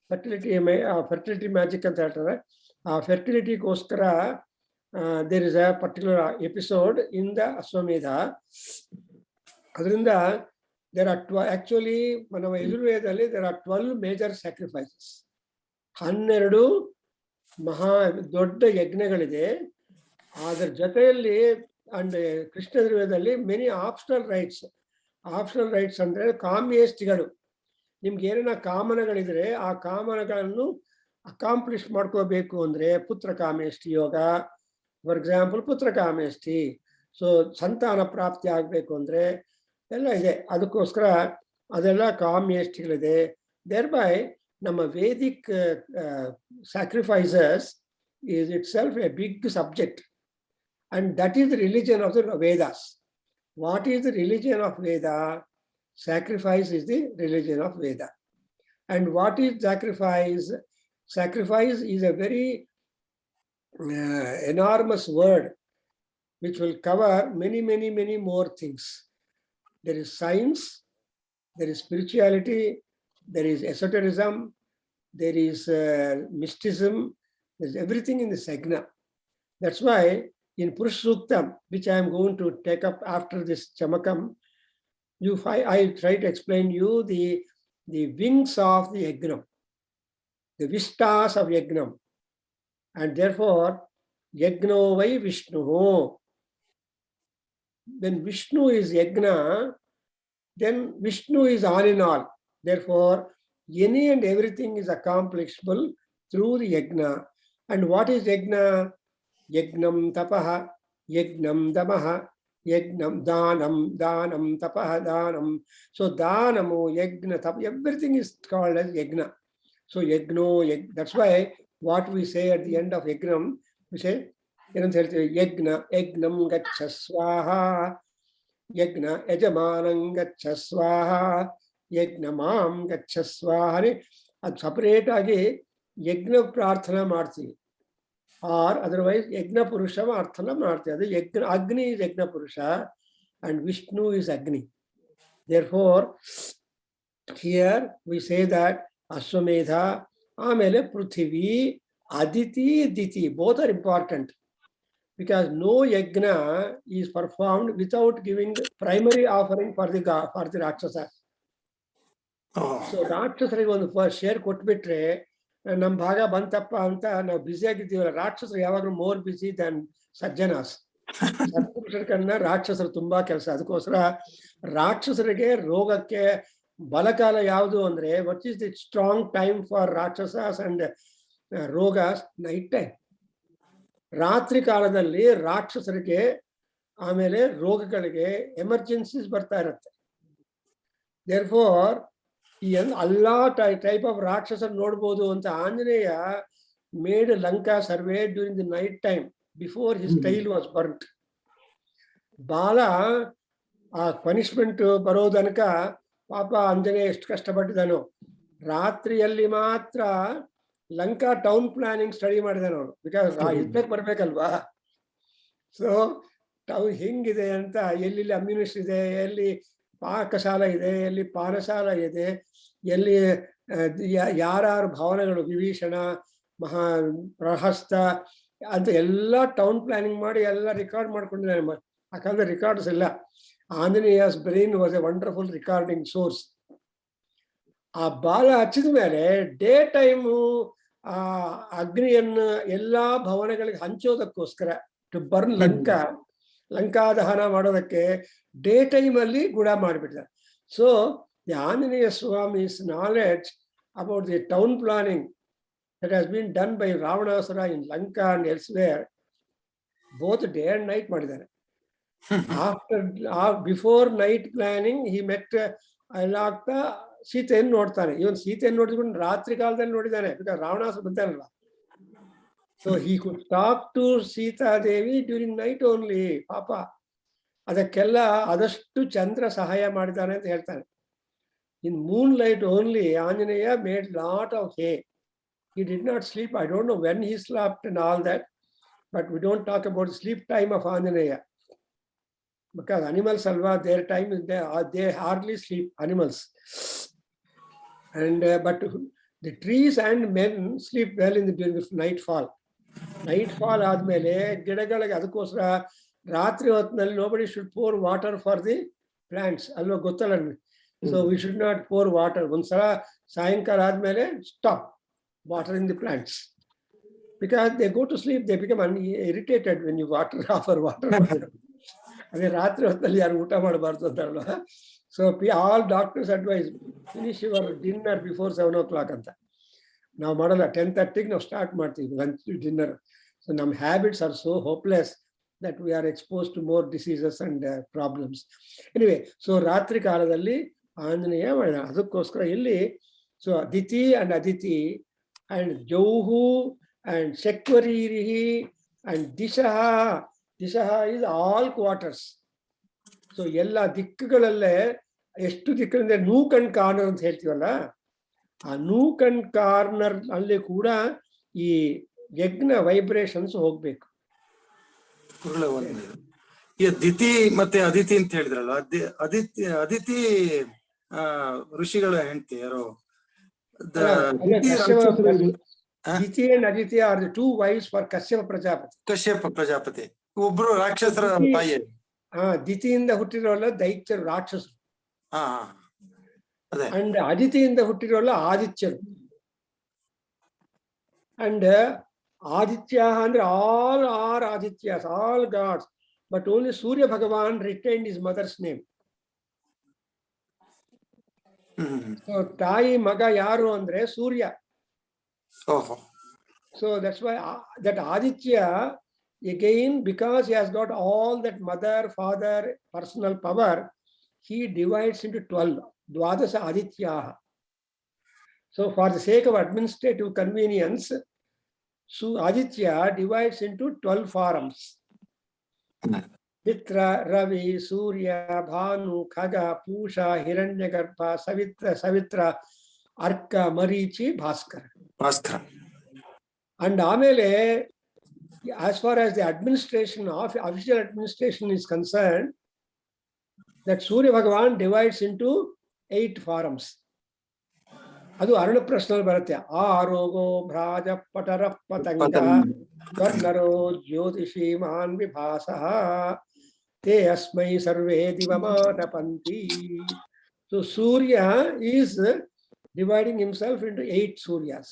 Fertility magic ಅಂತ ಹೇಳ್ತಾರೆ. fertility ಗೋಸ್ಕರ there is a particular episode in the Ashwamedha. ಅದರಿಂದ there are actually ನಮ್ಮ ಯಜುರ್ವೇದದಲ್ಲಿ there are 12 major sacrifices. 12 ಮಹಾ ದೊಡ್ಡ ಯಜ್ಞಗಳಿದೆ. ಅದರ ಜೊತೆಯಲ್ಲಿ ಅಂಡ್ ಕೃಷ್ಣ ಯಜುರ್ವೇದದಲ್ಲಿ ಮೆನಿ ಆಪ್ಷನಲ್ ರೈಟ್ಸ್ ಅಂದ್ರೆ ಕಾಮ್ಯೇಷ್ಟಿಗಳು. ನಿಮ್ಗೆ ಏನೇನ ಕಾಮನಗಳಿದ್ರೆ ಆ ಕಾಮನಗಳನ್ನು ಅಕಾಂಪ್ಲಿಷ್ ಮಾಡ್ಕೋಬೇಕು ಅಂದ್ರೆ ಪುತ್ರ ಕಾಮೇಷ್ಟಿ ಯೋಗ, ಫಾರ್ ಎಕ್ಸಾಂಪಲ್ ಪುತ್ರ ಕಾಮೇಷ್ಟಿ. ಸೊ ಸಂತಾನ ಪ್ರಾಪ್ತಿ ಆಗ್ಬೇಕು ಅಂದ್ರೆ ಎಲ್ಲ ಇದೆ, ಅದಕ್ಕೋಸ್ಕರ ಅದೆಲ್ಲ ಕಾಮ್ಯೇಷ್ಟಿಗಳಿದೆ. ದೇರ್ ಬೈ ನಮ್ಮ Vedic sacrifices is itself a big subject, and that is the religion of the Vedas. What is the religion of Veda? Sacrifice is the religion of Veda. And what is sacrifice? Sacrifice is a very enormous word which will cover many more things. There is science, there is spirituality, there is esotericism, there is mysticism, there's everything in this yajna. That's why in Purush Suktam, which I am going to take up after this Chamakam, I try to explain you the wings of the yajna, the vistas of yajna. And therefore, yajno vai Vishnu. When Vishnu is yajna, then Vishnu is all in all. Therefore, any and everything is accomplishable through the yajna. And what is yajna? Yajnam tapaha, yajnam damaha, yajnam danam tapaha danam. So danamu, yajna, tap, everything is called as yajna. So yajno, that's why what we say at the end of yajnam, we say yajnam gaccha swaha, ಯಜ್ಞ ಯಜಮಾನಂಗಚ್ಚ ಸ್ವಾಹ, ಯಜ್ಞ ಮಾಂ ಗಚ್ಚ ಸ್ವಾಹ. ಅದು separate ಆಗಿ ಯಜ್ಞ ಪ್ರಾರ್ಥನಾ ಮಾಡ್ತೀವಿ, ಆರ್ ಅದರ್ವೈಸ್ ಯಜ್ಞ ಪುರುಷ ಪ್ರಾರ್ಥನಾ ಮಾಡ್ತೀವಿ. ಅದು ಯಜ್ಞ, ಅಗ್ನಿ is Yajna Purusha and Vishnu is Agni. Therefore here we say that Ashwamedha, ಆಮೇಲೆ Prithvi, Aditi, Diti, both are important. Because no yajna is performed without giving primary offering for the Rakshasas. So ರಾಕ್ಷಸರಿಗೆ ಒಂದು ಶೇರ್ ಕೊಟ್ಬಿಟ್ರೆ ನಮ್ಮ ಭಾಗ ಬಂತಪ್ಪ ಅಂತ ನಾವು ಬ್ಯುಸಿ ಆಗಿದ್ದೀವಲ್ಲ. ರಾಕ್ಷಸರು ಯಾವಾಗಲೂ ಮೋರ್ ಬಿಸಿ ದನ್ ಸಜ್ಜನಾಸ್. ಸತ್ಪುರುಷರನ್ನ ರಾಕ್ಷಸರು ತುಂಬಾ ಕೆಲಸ. ಅದಕ್ಕೋಸ್ಕರ ರಾಕ್ಷಸರಿಗೆ ರೋಗಕ್ಕೆ ಬಲಕಾಲ ಯಾವುದು ಅಂದ್ರೆ, what is the strong time for rakshasas and rogas? Night time. ರಾತ್ರಿ ಕಾಲದಲ್ಲಿ ರಾಕ್ಷಸರಿಗೆ ಆಮೇಲೆ ರೋಗಗಳಿಗೆ ಎಮರ್ಜೆನ್ಸೀಸ್ ಬರ್ತಾ ಇರುತ್ತೆ. ದೇರ್ಫೋರ್ ಈ ಎಲ್ಲಾ ಟೈಪ್ ಆಫ್ ರಾಕ್ಷಸರು ನೋಡ್ಬೋದು ಅಂತ Anjaneya made Lanka survey during the night time before his tail was burnt. ಬಾಲ ಆ ಪನಿಷ್ಮೆಂಟ್ ಬರೋ ತನಕ ಪಾಪ ಆಂಜನೇಯ ಎಷ್ಟು ಕಷ್ಟಪಟ್ಟಿದ್ದಾನೋ. ರಾತ್ರಿಯಲ್ಲಿ ಮಾತ್ರ ಲಂಕಾ ಟೌನ್ ಪ್ಲಾನಿಂಗ್ ಸ್ಟಡಿ ಮಾಡಿದಾನೆ ಅವನು, ಬಿಕಾಸ್ ಯುದ್ಧಕ್ಕೆ ಬರ್ಬೇಕಲ್ವಾ. ಸೊ ಟೌನ್ ಹೆಂಗಿದೆ ಅಂತ, ಎಲ್ಲಿ ಅಮ್ಯುನಿಷನ್ ಇದೆ, ಎಲ್ಲಿ ಪಾಕಶಾಲ ಇದೆ, ಎಲ್ಲಿ ಪಾನಶಾಲ ಇದೆ, ಎಲ್ಲಿ ಯಾರ್ಯಾರ ಭವನಗಳು, ವಿಭೀಷಣ, ಪ್ರಹಸ್ತ ಅಂತ ಎಲ್ಲ ಟೌನ್ ಪ್ಲಾನಿಂಗ್ ಮಾಡಿ ಎಲ್ಲ ರೆಕಾರ್ಡ್ ಮಾಡ್ಕೊಂಡಿದ್ದಾನೆ. ಆ ಕಾಲದ ರೆಕಾರ್ಡ್ಸ್ ಎಲ್ಲ. Anjaneya's brain was a wonderful recording source. ಆ ಬಾಲ ಹಚ್ಚಿದ ಮೇಲೆ ಡೇ ಟೈಮು ಆ ಅಗ್ನಿಯನ್ನು ಎಲ್ಲಾ ಭವನಗಳಿಗೆ ಹಂಚೋದಕ್ಕೋಸ್ಕರ ಟು ಬರ್ನ್ ಲಂಕಾ ದಹನ ಮಾಡೋದಕ್ಕೆ ಡೇ ಟೈಮ್ ಅಲ್ಲಿ ಗುಡ ಮಾಡಿಬಿಟ್ಟಿದ್ದಾರೆ. So the Anjaneya Swami's knowledge about the town planning that has been done by Ravanasura in Lanka and elsewhere, both day and night ಮಾಡಿದ್ದಾರೆ. Before night planning he met ಎಲ್ಲ ಆಗ್ತಾ ಸೀತೆಯನ್ನು ನೋಡ್ತಾನೆ. ಇವನ್ ಸೀತೆಯನ್ನು ನೋಡಿದ್ಕೊಂಡು ರಾತ್ರಿ ಕಾಲದಲ್ಲಿ ನೋಡಿದ್ದಾನೆ, ಬಿಕಾಸ್ ರಾವಣಾಸುರ ಬಂತಾನಲ್ಲ. So he could talk to Sitadevi during night only. ಪಾಪ ಅದಕ್ಕೆಲ್ಲ ಆದಷ್ಟು ಚಂದ್ರ ಸಹಾಯ ಮಾಡಿದ್ದಾನೆ ಅಂತ ಹೇಳ್ತಾನೆ. In moonlight only Anjaneya made lot of hay. He did not sleep. I don't know when he slept and all that, but we don't talk about the sleep time of Anjaneya. Because animals, alva, their time is there, they hardly sleep, animals. And but the trees and men sleep well during the nightfall. Nightfall ಆದ್ಮೇಲೆ ಗಿಡಗಳಿಗೆ ಅದಕ್ಕೋಸ್ಕರ ರಾತ್ರಿ ಹೊತ್ತಿನಲ್ಲಿ nobody should pour water for the plants. ಅಲ್ವಾ, ಗೊತ್ತಲ್ಲ ನಿಮಗೆ. So we should not pour water. ಒಂದ್ಸಲ ಸಾಯಂಕಾಲ ಆದ್ಮೇಲೆ stop watering the plants, because they go to sleep, they become irritated when you offer water. ಅದೇ ರಾತ್ರಿ ಹೊತ್ತಲ್ಲಿ ಯಾರು ಊಟ ಮಾಡಬಾರ್ದು ಅಂತಾರಲ್ಲ. So all doctors advise finish your dinner before 7 o'clock ಅಂತ. ನಾವು ಮಾಡಲ್ಲ, 10:30 ನಾವು ಸ್ಟಾರ್ಟ್ ಮಾಡ್ತೀವಿ ಲಂಚ್ ಡಿನ್ನರ್. ಸೊ ನಮ್ಮ habits are so hopeless that we are expose to more diseases and problems. Anyway, so ರಾತ್ರಿ ಕಾಲದಲ್ಲಿ ಆಂಜನೇಯ ಮಾಡಿದ. ಅದಕ್ಕೋಸ್ಕರ ಇಲ್ಲಿ so Aditi and Aditi and Jauhu and Shekwaririhi and Dishaha. Dishaha is all quarters. So ಎಲ್ಲ ದಿಕ್ಕುಗಳಲ್ಲೇ ಎಷ್ಟು ದಿಕ್ಕಂದ್ರೆ Nook and corner ಅಂತ ಹೇಳ್ತೀವಲ್ಲ, ಆ ನೂಕ್ ಅಂಡ್ ಕಾರ್ನರ್ ಅಲ್ಲಿ ಕೂಡ ಈ ಯಜ್ಞ ವೈಬ್ರೇಷನ್ಸ್ ಹೋಗ್ಬೇಕು. ದಿತಿ ಮತ್ತೆ ಅದಿತಿ ಅಂತ ಹೇಳಿದ್ರಲ್ಲ, ಅದಿತಿ ಋಷಿಗಳ ಹೆಂಡತಿ ಯಾರೋ? Diti and Aditi are the two wives for Kashyapa Prajapati. Kashyapa Prajapati ಒಬ್ರು ರಾಕ್ಷಸರ ತಾಯಿ. ದಿತಿಯಿಂದ ಹುಟ್ಟಿರೋಲ್ಲ ದೈತ್ಯರು, ರಾಕ್ಷಸರು. ಅಂಡ್ ಅದಿತಿಯಿಂದ ಹುಟ್ಟಿರೋಲ್ಲ ಆದಿತ್ಯರು. ಅಂಡ್ ಆದಿತ್ಯ ಅಂದ್ರೆ all are Adityas, all gods, but only Surya Bhagwan retained his mother's name. So ತಾಯಿ ಮಗ ಯಾರು ಅಂದ್ರೆ Surya. So that's why that Aditya again, because he has got all that mother, father, personal power, he divides into 12 dwadasa adityaha. So for the sake of administrative convenience, so Aditya divides into 12 forms. Mitra, Ravi, Surya, Bhanu, Khaga, Pusha, Hiranyagarbha, Savitra, Arka, Marichi, Bhaskara. And amele, as far as the administration of official administration is concerned, that Surya Bhagavan divides into 8 forms. ಅದು ಅರುಣ ಪ್ರಶ್ನೆ ಬರುತ್ತೆ. ಆರೋಗೋ ಭ್ರಾಜ ಪಟರ ಪತಂಗ ವರ್ಣರೋ ಜ್ಯೋತಿಷಿ ಮಾನ್ ವಿಭಾಸಃ ತೇ ಅಸ್ಮೈ ಸರ್ವೇ ದಿವಮಾನಪಂತಿ. So Surya is dividing himself into 8 Suryas.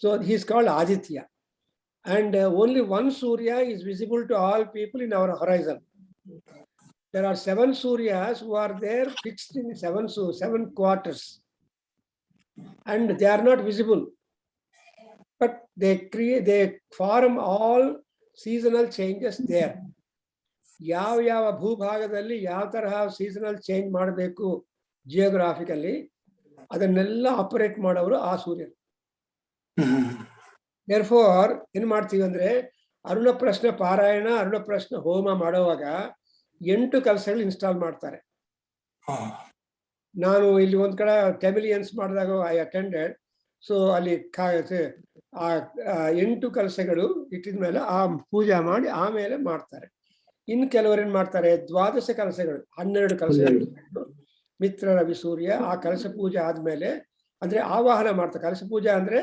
So he is called Aditya. And only one Surya is visible to all people in our horizon. There are 7 Suryas who are there fixed in 7 quarters. And they are not visible. But they form all seasonal changes there. ಯಾವ ಭೂಭಾಗದಲ್ಲಿ ಯಾವ ತರಹ seasonal change ಮಾಡಬೇಕು ಜಿಯೋಗ್ರಾಫಿಕಲ್ಲಿ, ಅದನ್ನೆಲ್ಲ operate ಮಾಡೋರು ಆ ಸೂರ್ಯ. Therefore, ಏನ್ ಮಾಡ್ತೀವಿ ಅಂದ್ರೆ ಅರುಣ ಪ್ರಶ್ನೆ ಪಾರಾಯಣ, ಅರುಣ ಪ್ರಶ್ನೆ ಹೋಮ ಮಾಡುವಾಗ 8 ಕಲಶಗಳು ಇನ್ಸ್ಟಾಲ್ ಮಾಡ್ತಾರೆ. ನಾನು ಇಲ್ಲಿ ಒಂದ್ ಕಡೆ ಟೆಮಿಲಿಯನ್ಸ್ ಮಾಡಿದಾಗ ಐ ಅಟೆಂಡೆಡ್. ಸೊ ಅಲ್ಲಿ 8 ಕಲಶಗಳು ಇಟ್ಟಿದ ಮೇಲೆ ಆ ಪೂಜೆ ಮಾಡಿ ಆಮೇಲೆ ಮಾಡ್ತಾರೆ. ಇನ್ನು ಕೆಲವರು ಏನ್ ಮಾಡ್ತಾರೆ, 12 ಕಲಶಗಳು 12 ಕಲಶಗಳು ಮಿತ್ರ ರವಿ ಸೂರ್ಯ ಆ ಕಲಶ ಪೂಜೆ ಆದ್ಮೇಲೆ ಅಂದ್ರೆ ಆವಾಹನ ಮಾಡ್ತಾರೆ. ಕಲಶ ಪೂಜೆ ಅಂದ್ರೆ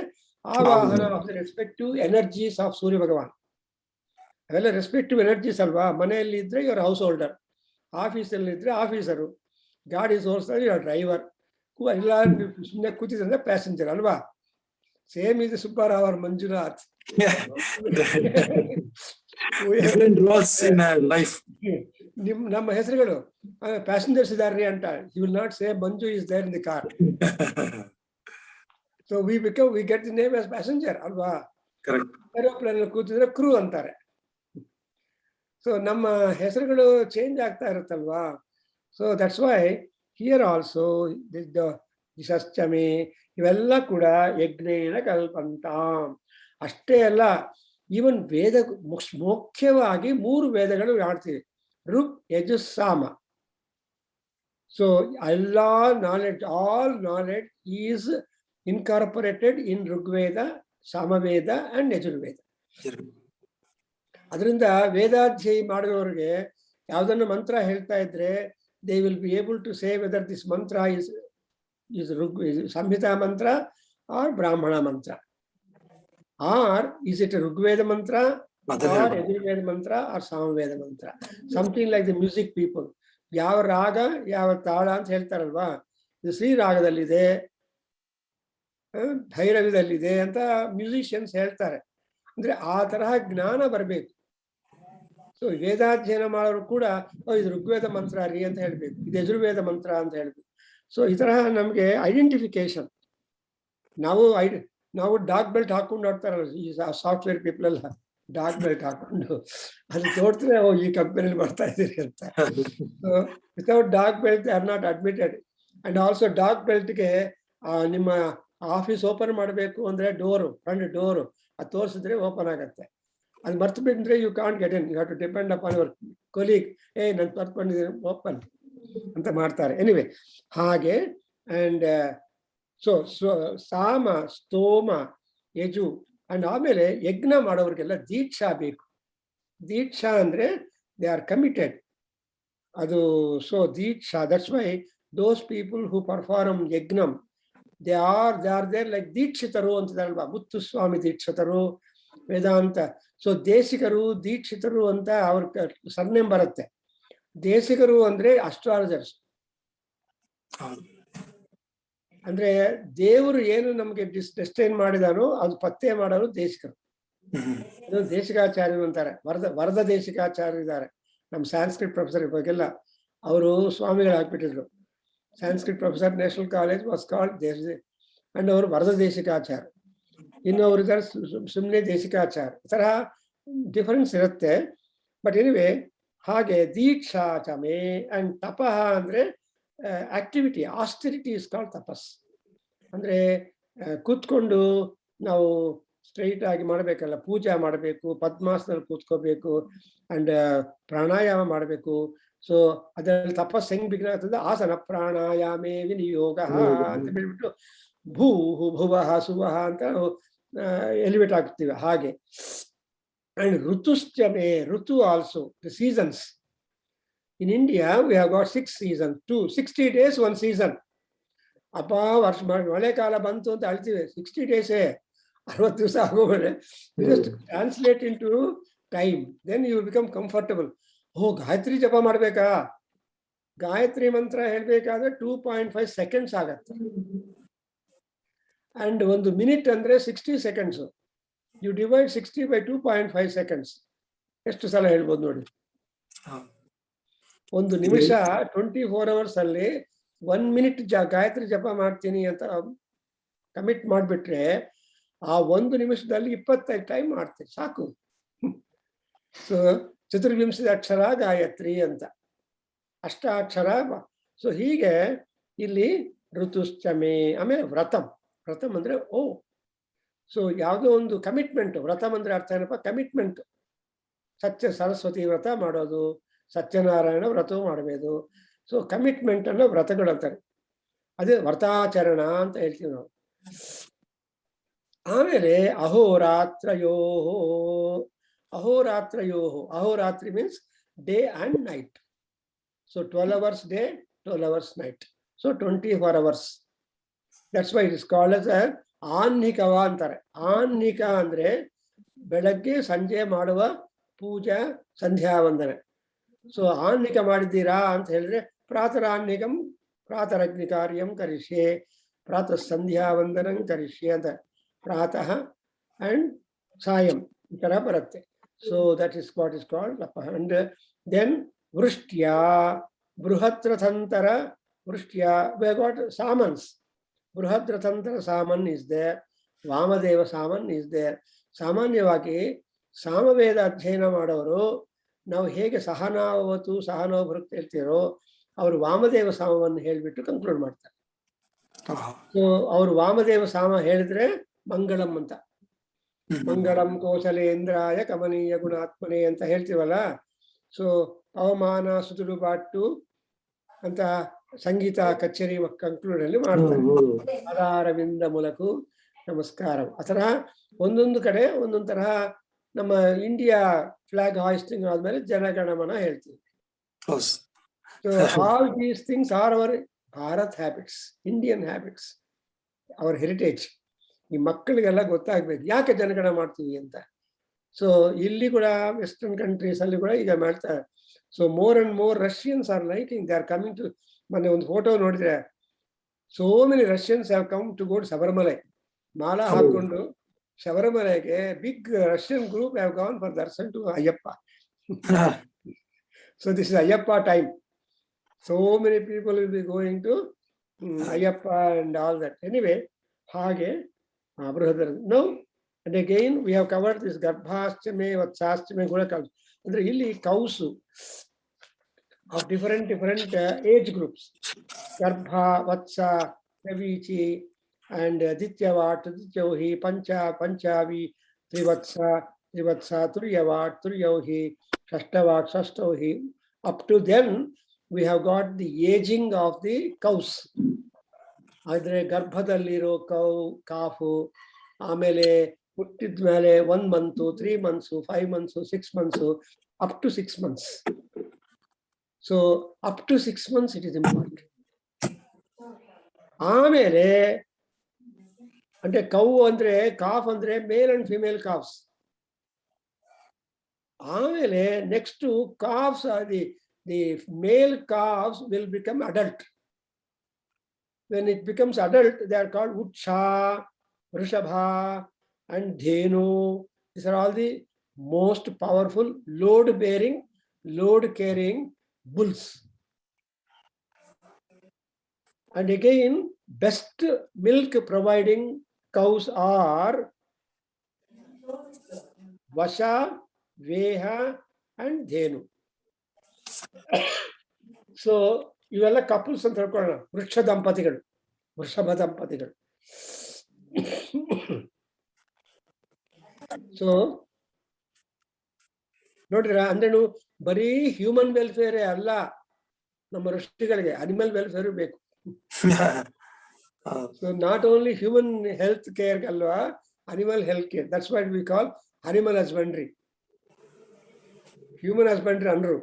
ಆವಾಹನ of the respective energies of Surya Bhagwan. ಅವೆಲ್ಲ ರೆಸ್ಪೆಕ್ಟಿವ್ ಎನರ್ಜೀಸ್ ಅಲ್ವಾ. ಮನೆಯಲ್ಲಿ ಇದ್ರೆ ಇವರ ಹೌಸ್ ಹೋಲ್ಡರ್, ಆಫೀಸಲ್ಲಿ ಇದ್ರೆ ಆಫೀಸರು, ಗಾಡಿ ಸೋರ್ಸ್ತಾರೆ ಇವರ ಡ್ರೈವರ್, ಎಲ್ಲ ಸುಮ್ಮನೆ ಕೂತಿದ್ರೆ ಪ್ಯಾಸೆಂಜರ್ ಅಲ್ವಾ. ಸೇಮ್ ಇದು ಸುಬ್ಬಾರಾವ್ ಅವ್ರ Manjunath. Different roles in life. ನಮ್ಮ ಹೆಸರುಗಳು ಪ್ಯಾಸೆಂಜರ್ಸ್ ಇದಾರ್ರಿ ಅಂತ. You will not say Manju is there in the car. So we get the name as passenger ಅಲ್ವಾ. ಏರೋಪ್ಲೇನ್ ಕೂತಿದ್ರೆ ಕ್ರೂ ಅಂತಾರೆ. ಸೊ ನಮ್ಮ ಹೆಸರುಗಳು ಚೇಂಜ್ ಆಗ್ತಾ ಇರುತ್ತಲ್ವಾ. So that's why here also ಷಷ್ಠಮಿ ಇವೆಲ್ಲ ಕೂಡ ಯಜ್ಞೇನ ಕಲ್ಪಂತ. ಅಷ್ಟೇ ಅಲ್ಲ, ಈವನ್ ವೇದ ಮುಖ್ಯವಾಗಿ 3 ವೇದಗಳು ಆಡ್ತೀವಿ, Rig Yaju Sama. So all knowledge is incorporated in Rigveda, Samaveda and Yajurveda. ಅದರಿಂದ ವೇದಾಧ್ಯಯ ಮಾಡಿದವರಿಗೆ ಯಾವುದನ್ನು ಮಂತ್ರ ಹೇಳ್ತಾ ಇದ್ರೆ they will be able to say whether this ಮಂತ್ರ ಇಸ್ ಸಂಹಿತಾ ಮಂತ್ರ ಆರ್ ಬ್ರಾಹ್ಮಣ ಮಂತ್ರ, ಆರ್ ಇಸ್ ಇಟ್ ಋಗ್ವೇದ ಮಂತ್ರ ಆರ್ ಯಜುರ್ವೇದ ಮಂತ್ರ ಆರ್ ಸಾಮವೇದ ಮಂತ್ರ. Something like the music people. ಯಾವ ರಾಗ ಯಾವ ತಾಳ ಅಂತ ಹೇಳ್ತಾರಲ್ವಾ, ಇದು ಶ್ರೀ ರಾಗದಲ್ಲಿದೆ, ಭೈರವಿದಲ್ಲಿದೆ ಅಂತ ಮ್ಯೂಸಿಷಿಯನ್ಸ್ ಹೇಳ್ತಾರೆ. ಅಂದ್ರೆ ಆ ತರಹ ಜ್ಞಾನ ಬರಬೇಕು. ಸೊ ವೇದಾಧ್ಯಯನ ಮಾಡೋರು ಕೂಡ ಇದು ಋಗ್ವೇದ ಮಂತ್ರ ರೀ ಅಂತ ಹೇಳ್ಬೇಕು, ಇದು ಯಜುರ್ವೇದ ಮಂತ್ರ ಅಂತ ಹೇಳ್ಬೇಕು. ಸೊ ಈ ತರಹ ನಮ್ಗೆ ಐಡೆಂಟಿಫಿಕೇಶನ್. ನಾವು ಡಾರ್ಕ್ ಬೆಲ್ಟ್ ಹಾಕೊಂಡು ನೋಡ್ತಾರಲ್ಲ ಈ ಸಾಫ್ಟ್ವೇರ್ ಪೀಪಲ್ ಎಲ್ಲ, ಡಾರ್ಕ್ ಬೆಲ್ಟ್ ಹಾಕೊಂಡು ಅದು ತೋರ್ತಾರೆ ಈ ಕಂಪನಿಯಲ್ಲಿ ಮಾಡ್ತಾ ಇದ್ದೀರಿ ಅಂತ. So without dark belt they are not admitted. And also dark ಬೆಲ್ಟ್ಗೆ ನಿಮ್ಮ ಆಫೀಸ್ ಓಪನ್ ಮಾಡಬೇಕು ಅಂದ್ರೆ ಫ್ರಂಟ್ ಡೋರು ಅದು ತೋರಿಸಿದ್ರೆ ಓಪನ್ ಆಗತ್ತೆ. ಅದು ಮರ್ತು ಬಿಟ್ರೆ you can't get in, you have to depend upon your colleague. ನಾನು ಮರ್ತ್ಕೊಂಡಿದ್ದೀನಿ ಓಪನ್ ಅಂತ ಮಾಡ್ತಾರೆ. ಎನಿವೆ ಹಾಗೆ. ಅಂಡ್ ಸೊ ಸಾಮ, ಸ್ತೋಮ, ಯಜು ಅಂಡ್ ಆಮೇಲೆ ಯಜ್ಞ ಮಾಡೋರಿಗೆಲ್ಲ ದೀಕ್ಷಾ ಬೇಕು. ದೀಕ್ಷಾ ಅಂದ್ರೆ ದೇ ಆರ್ ಕಮಿಟೆಡ್. ಅದು ಸೊ ದೀಕ್ಷಾ, that's why those people who perform ಯಜ್ಞಂ ದೇ ಆರ್ ದೇರ್ ಲೈಕ್ ದೀಕ್ಷಿತರು ಅಂತಿದಾರಲ್ವಾ. ಮುತ್ತುಸ್ವಾಮಿ ದೀಕ್ಷಿತರು, ವೇದಾಂತ. ಸೊ ದೇಶಿಕರು, ದೀಕ್ಷಿತರು ಅಂತ ಅವ್ರ ಸರ್ನೇಮ್ ಬರುತ್ತೆ. ದೇಶಿಕರು ಅಂದ್ರೆ ಅಸ್ಟ್ರಾಲಜರ್ಸ್. ಅಂದ್ರೆ ದೇವರು ಏನು ನಮ್ಗೆ ಡಿಸ್ಟೈನ್ ಮಾಡಿದಾನೋ ಅದು ಪತ್ತೆ ಮಾಡೋರು ದೇಶಿಕರು. ದೇಶಿಕಾಚಾರ್ಯರು ಅಂತಾರೆ. ವರದ ದೇಶಿಕಾಚಾರ್ಯರು ಇದ್ದಾರೆ. ನಮ್ಮ ಸಂಸ್ಕೃತ್ ಪ್ರೊಫೆಸರ್ ಇವಾಗೆಲ್ಲ ಅವರು ಸ್ವಾಮಿಗಳಾಗ್ಬಿಟ್ಟಿದ್ರು. Sanskrit professor, national college was called ದೇಶ. ಅಂಡ್ ಅವರು ವರದ ದೇಶಿಕಾಚಾರ್ಯ. ಇನ್ನೊಬ್ರು ಇದ್ದಾರೆ ಸುಮ್ಮನೆ ದೇಶಿಕಾಚಾರ್ಯ. ಈ ತರಹ ಡಿಫರೆನ್ಸ್ ಇರುತ್ತೆ. ಬಟ್ ಎನಿವೆ ಹಾಗೆ ದೀಕ್ಷಾ ಚಮೆ ಅಂಡ್ ತಪಃ ಅಂದ್ರೆ ಆಕ್ಟಿವಿಟಿ. ಆಸ್ಟೆರಿಟಿ ಇಸ್ ಕಾಲ್ಡ್ ತಪಸ್. ಅಂದ್ರೆ ಕೂತ್ಕೊಂಡು ನಾವು ಸ್ಟ್ರೈಟ್ ಆಗಿ ಮಾಡಬೇಕಲ್ಲ, ಪೂಜಾ ಮಾಡಬೇಕು, ಪದ್ಮಾಸನಲ್ಲಿ ಕೂತ್ಕೋಬೇಕು ಅಂಡ್ ಪ್ರಾಣಾಯಾಮ ಮಾಡಬೇಕು. ಸೊ ಅದರಲ್ಲಿ ತಪಸ್ ಹೆಂಗ್ ಬಿಗ್ನ ಆಗ್ತದೆ, ಆಸನ ಪ್ರಾಣಾಯಾಮೇ ವಿನಿಯೋಗ ಅಂತ ಹೇಳ್ಬಿಟ್ಟು ಭುವಃ ಸುವಃ ಅಂತ ಎಲಿವೇಟ್ ಆಗ್ತೀವಿ ಹಾಗೆ. ಅಂಡ್ ಋತುಶ್ಚಮೆ, ಋತು also the seasons. In India V have got 6 seasons, 60 days 1 season. ಅಪ್ಪ ವರ್ಷ ಮಳೆಕಾಲ ಬಂತು ಅಂತ ಅಳ್ತೀವಿ. 60 days 60 ದಿವಸ ಆಗೋದ್ರೆ just translate into time, then you become comfortable. Gayatri ಜಪ ಮಾಡ್ಬೇಕಾ, ಗಾಯತ್ರಿ ಮಂತ್ರ ಹೇಳ್ಬೇಕಾದ್ರೆ 2.5 seconds ಆಗತ್ತೆ. ಅಂಡ್ 1 minute ಅಂದ್ರೆ 60 seconds. You divide 60 by 2.5 seconds. ಎಷ್ಟು ಸಲ ಹೇಳ್ಬೋದು ನೋಡಿ. 1 ನಿಮಿಷ 24 hours ಅಲ್ಲಿ 1 minute ಗಾಯತ್ರಿ ಜಪ ಮಾಡ್ತೀನಿ ಅಂತ ಕಮಿಟ್ ಮಾಡಿಬಿಟ್ರೆ ಆ 1 ನಿಮಿಷದಲ್ಲಿ 25 ಟೈಮ್ ಮಾಡ್ತೀವಿ ಸಾಕು. ಸೊ ಚತುರ್ವಿಂಶತಿ ಅಕ್ಷರ ಗಾಯತ್ರಿ ಅಂತ, ಅಷ್ಟಾಕ್ಷರ. ಸೊ ಹೀಗೆ ಇಲ್ಲಿ ಋತುಶ್ಚಮೆ. ಆಮೇಲೆ ವ್ರತಂ ಅಂದ್ರೆ ಸೊ ಯಾವುದೋ ಒಂದು ಕಮಿಟ್ಮೆಂಟ್. ವ್ರತಂ ಅಂದ್ರೆ ಅರ್ಥ ಏನಪ್ಪ, ಕಮಿಟ್ಮೆಂಟ್. ಸರಸ್ವತಿ ವ್ರತ ಮಾಡೋದು, ಸತ್ಯನಾರಾಯಣ ವ್ರತವೂ ಮಾಡಬೇಕು. ಸೊ ಕಮಿಟ್ಮೆಂಟ್ ಅನ್ನೋ ವ್ರತಗಳು ಅಂತಾರೆ. ಅದೇ ವ್ರತಾಚರಣ ಅಂತ ಹೇಳ್ತೀವಿ ನಾವು. ಆಮೇಲೆ ಅಹೋರಾತ್ರಿ means day and night. So 12 hours day, 12 hours night. So 24 hours. That's why it is called as ಆಹ್ನಿಕವ ಅಂತಾರೆ. ಆಹ್ನಿಕ ಅಂದ್ರೆ ಬೆಳಗ್ಗೆ ಸಂಜೆ ಮಾಡುವ ಪೂಜಾ ಸಂಧ್ಯಾ ವಂದನೆ. ಸೊ ಆಹ್ನಿಕ ಮಾಡಿದ್ದೀರಾ ಅಂತ ಹೇಳಿದ್ರೆ ಪ್ರಾತರಾಹ್ನಿಕಂ ಪ್ರಾತರಗ್ನಿಕಾರ್ಯಂ ಕರಿಷ್ಯೆ, ಪ್ರಾತಃ ಸಂಧ್ಯಾವಂದನಂ ಕರಿಷ್ಯೆ ಅಂತ ಪ್ರಾತಃ ಅಂಡ್ ಸಾಯಂ ಈ ತರ ಬರುತ್ತೆ. So that is what is called ಲಪ. ಅಂಡ್ ದೆನ್ ವೃಷ್ಟ್ಯ ಬೃಹತ್ರಥಂತರ ವೃಷ್ಟ್ಯ ವಿ ಗಾಟ್ ಸಾಮನ್ಸ್. ಬೃಹದ್ರಥಂತರ ಸಾಮನ್ ಇಸ್ ದೇರ್, ವಾಮದೇವ ಸಾಮನ್ ಇಸ್ ದೇರ್. ಸಾಮಾನ್ಯವಾಗಿ ಸಾಮವೇದ ಅಧ್ಯಯನ ಮಾಡೋರು ನಾವು ಹೇಗೆ ಸಹನಾವತು ಸಹನೋಭೃತ್ ಹೇಳ್ತೀರೋ ಅವರು ವಾಮದೇವ ಸಾಮವನ್ನು ಹೇಳಿಬಿಟ್ಟು ಕನ್ಕ್ಲೂಡ್ ಮಾಡ್ತಾರೆ. ಸೊ ಅವರು ವಾಮದೇವ ಸಾಮ ಹೇಳಿದ್ರೆ ಮಂಗಳಂ ಅಂತ, ಮಂಗಳಂ ಕೌಶಲೇಂದ್ರಾಯ ಕಮನೀಯ ಗುಣಾತ್ಮನೆ ಅಂತ ಹೇಳ್ತೀವಲ್ಲ. ಸೊ ಅವಮಾನ ಸುತುಡು ಬಾಟ್ಟು ಅಂತ ಸಂಗೀತ ಕಚೇರಿ ಕಂಕ್ಲೂಡ್ ಅಲ್ಲಿ ಮಾಡ್ತಾರೆ. ಅರವಿಂದ ಮೂಲಕು ನಮಸ್ಕಾರ. ಆ ಥರ ಒಂದೊಂದು ಕಡೆ ಒಂದೊಂದು ತರಹ. ನಮ್ಮ ಇಂಡಿಯಾ ಫ್ಲಾಗ್ ಹಾಯಿಸ್ಟಿಂಗ್ ಆದ್ಮೇಲೆ ಜನಗಣಮನ ಹೇಳ್ತೀವಿ. So all these things are our Bharat habits, Indian habits, our heritage. ಈ ಮಕ್ಕಳಿಗೆಲ್ಲ ಗೊತ್ತಾಗ್ಬೇಕು ಯಾಕೆ ಜನಗಣ ಮಾಡ್ತೀವಿ ಅಂತ. ಸೊ ಇಲ್ಲಿ ಕೂಡ ವೆಸ್ಟರ್ನ್ ಕಂಟ್ರೀಸ್ ಅಲ್ಲಿ ಕೂಡ ಈಗ ಮಾಡ್ತಾರೆ. So more and more Russians are liking, they are coming to. ಮೊನ್ನೆ ಒಂದು ಫೋಟೋ ನೋಡಿದ್ರೆ so many Russians have come to go to Sabarimala. ಮಾಲಾ ಹಾಕೊಂಡು ಶಬರಿಮಲೆಗೆ big Russian group have gone for darshan to Ayyappa. So this is Ayyappa time. So many people will be going to Ayyappa and all that. Anyway, hage brother. Now and again we have covered this Garbhashtami, Vatsashtami kuda comes. Andre illi cows of different age groups. Garbha, Vatsa, Savichi and Dityavat, Dityauhi, Panchavi, Trivatsa, Turyavat, Turyauhi, Shashtavat, Shastauhi. Up to then we have got the aging of the cows. ಆದರೆ ಗರ್ಭದಲ್ಲಿರೋ ಕಾಫು, ಆಮೇಲೆ ಹುಟ್ಟಿದ ಮೇಲೆ 1 month, 3 months, 5 months, 6 months, up to 6 months. So up to 6 months it is important. ಆಮೇಲೆ ಅಂದ್ರೆ cow ಅಂದ್ರೆ calf ಅಂದ್ರೆ male and female calves. ಆಮೇಲೆ next calves the male calves will become adult. When it becomes adult, they are called Utsha, Vrishabha and Dhenu. These are all the most powerful load-bearing, load-carrying bulls. And again, best milk-providing cows are Vasha, Veha and Dhenu. So ಇವೆಲ್ಲ couples ಅಂತ ಹೇಳ್ಕೊಳ್ಳೋಣ. ವೃಕ್ಷ ದಂಪತಿಗಳು, ವೃಷಭ ದಂಪತಿಗಳು. So ನೋಡ್ರ ಅಂದ್ರೆ ಬರೀ human ವೆಲ್ಫೇರೇ ಅಲ್ಲ, ನಮ್ಮ ಋಷಿಗಳಿಗೆ ಅನಿಮಲ್ ವೆಲ್ಫೇರ್ ಬೇಕು. So not only human health care ಅಲ್ವಾ, animal health care. That's what we call animal husbandry. Human husbandry ಅಂದ್ರು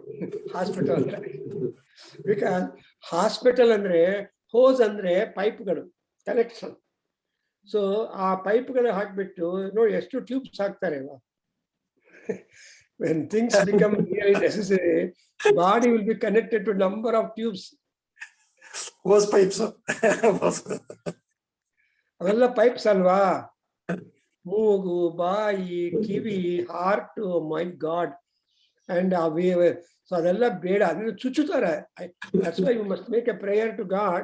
ಹಾಸ್ಪಿಟಲ್ ಅಂದ್ರೆ. ಬಿಕಾಸ್ ಹಾಸ್ಪಿಟಲ್ ಅಂದ್ರೆ ಹೋಸ್ ಅಂದ್ರೆ ಪೈಪ್ಗಳು ಕನೆಕ್ಷನ್. ಸೊ ಆ ಪೈಪ್ಗಳು ಹಾಕ್ಬಿಟ್ಟು ನೋಡಿ ಎಷ್ಟು ಟ್ಯೂಬ್ಸ್ ಹಾಕ್ತಾರೆ. when things become really necessary, body will be connected to number of tubes. Hose pipes. ಅವೆಲ್ಲ ಪೈಪ್ಸ್ ಅಲ್ವಾ. ಮೂಗು, ಬಾಯಿ, ಕಿವಿ, heart, my god. And so ಅದೆಲ್ಲ ಬೇಡ, ಅದನ್ನ ಚುಚ್ಚುತ್ತಾರೆ. That's why you must make a prayer to God,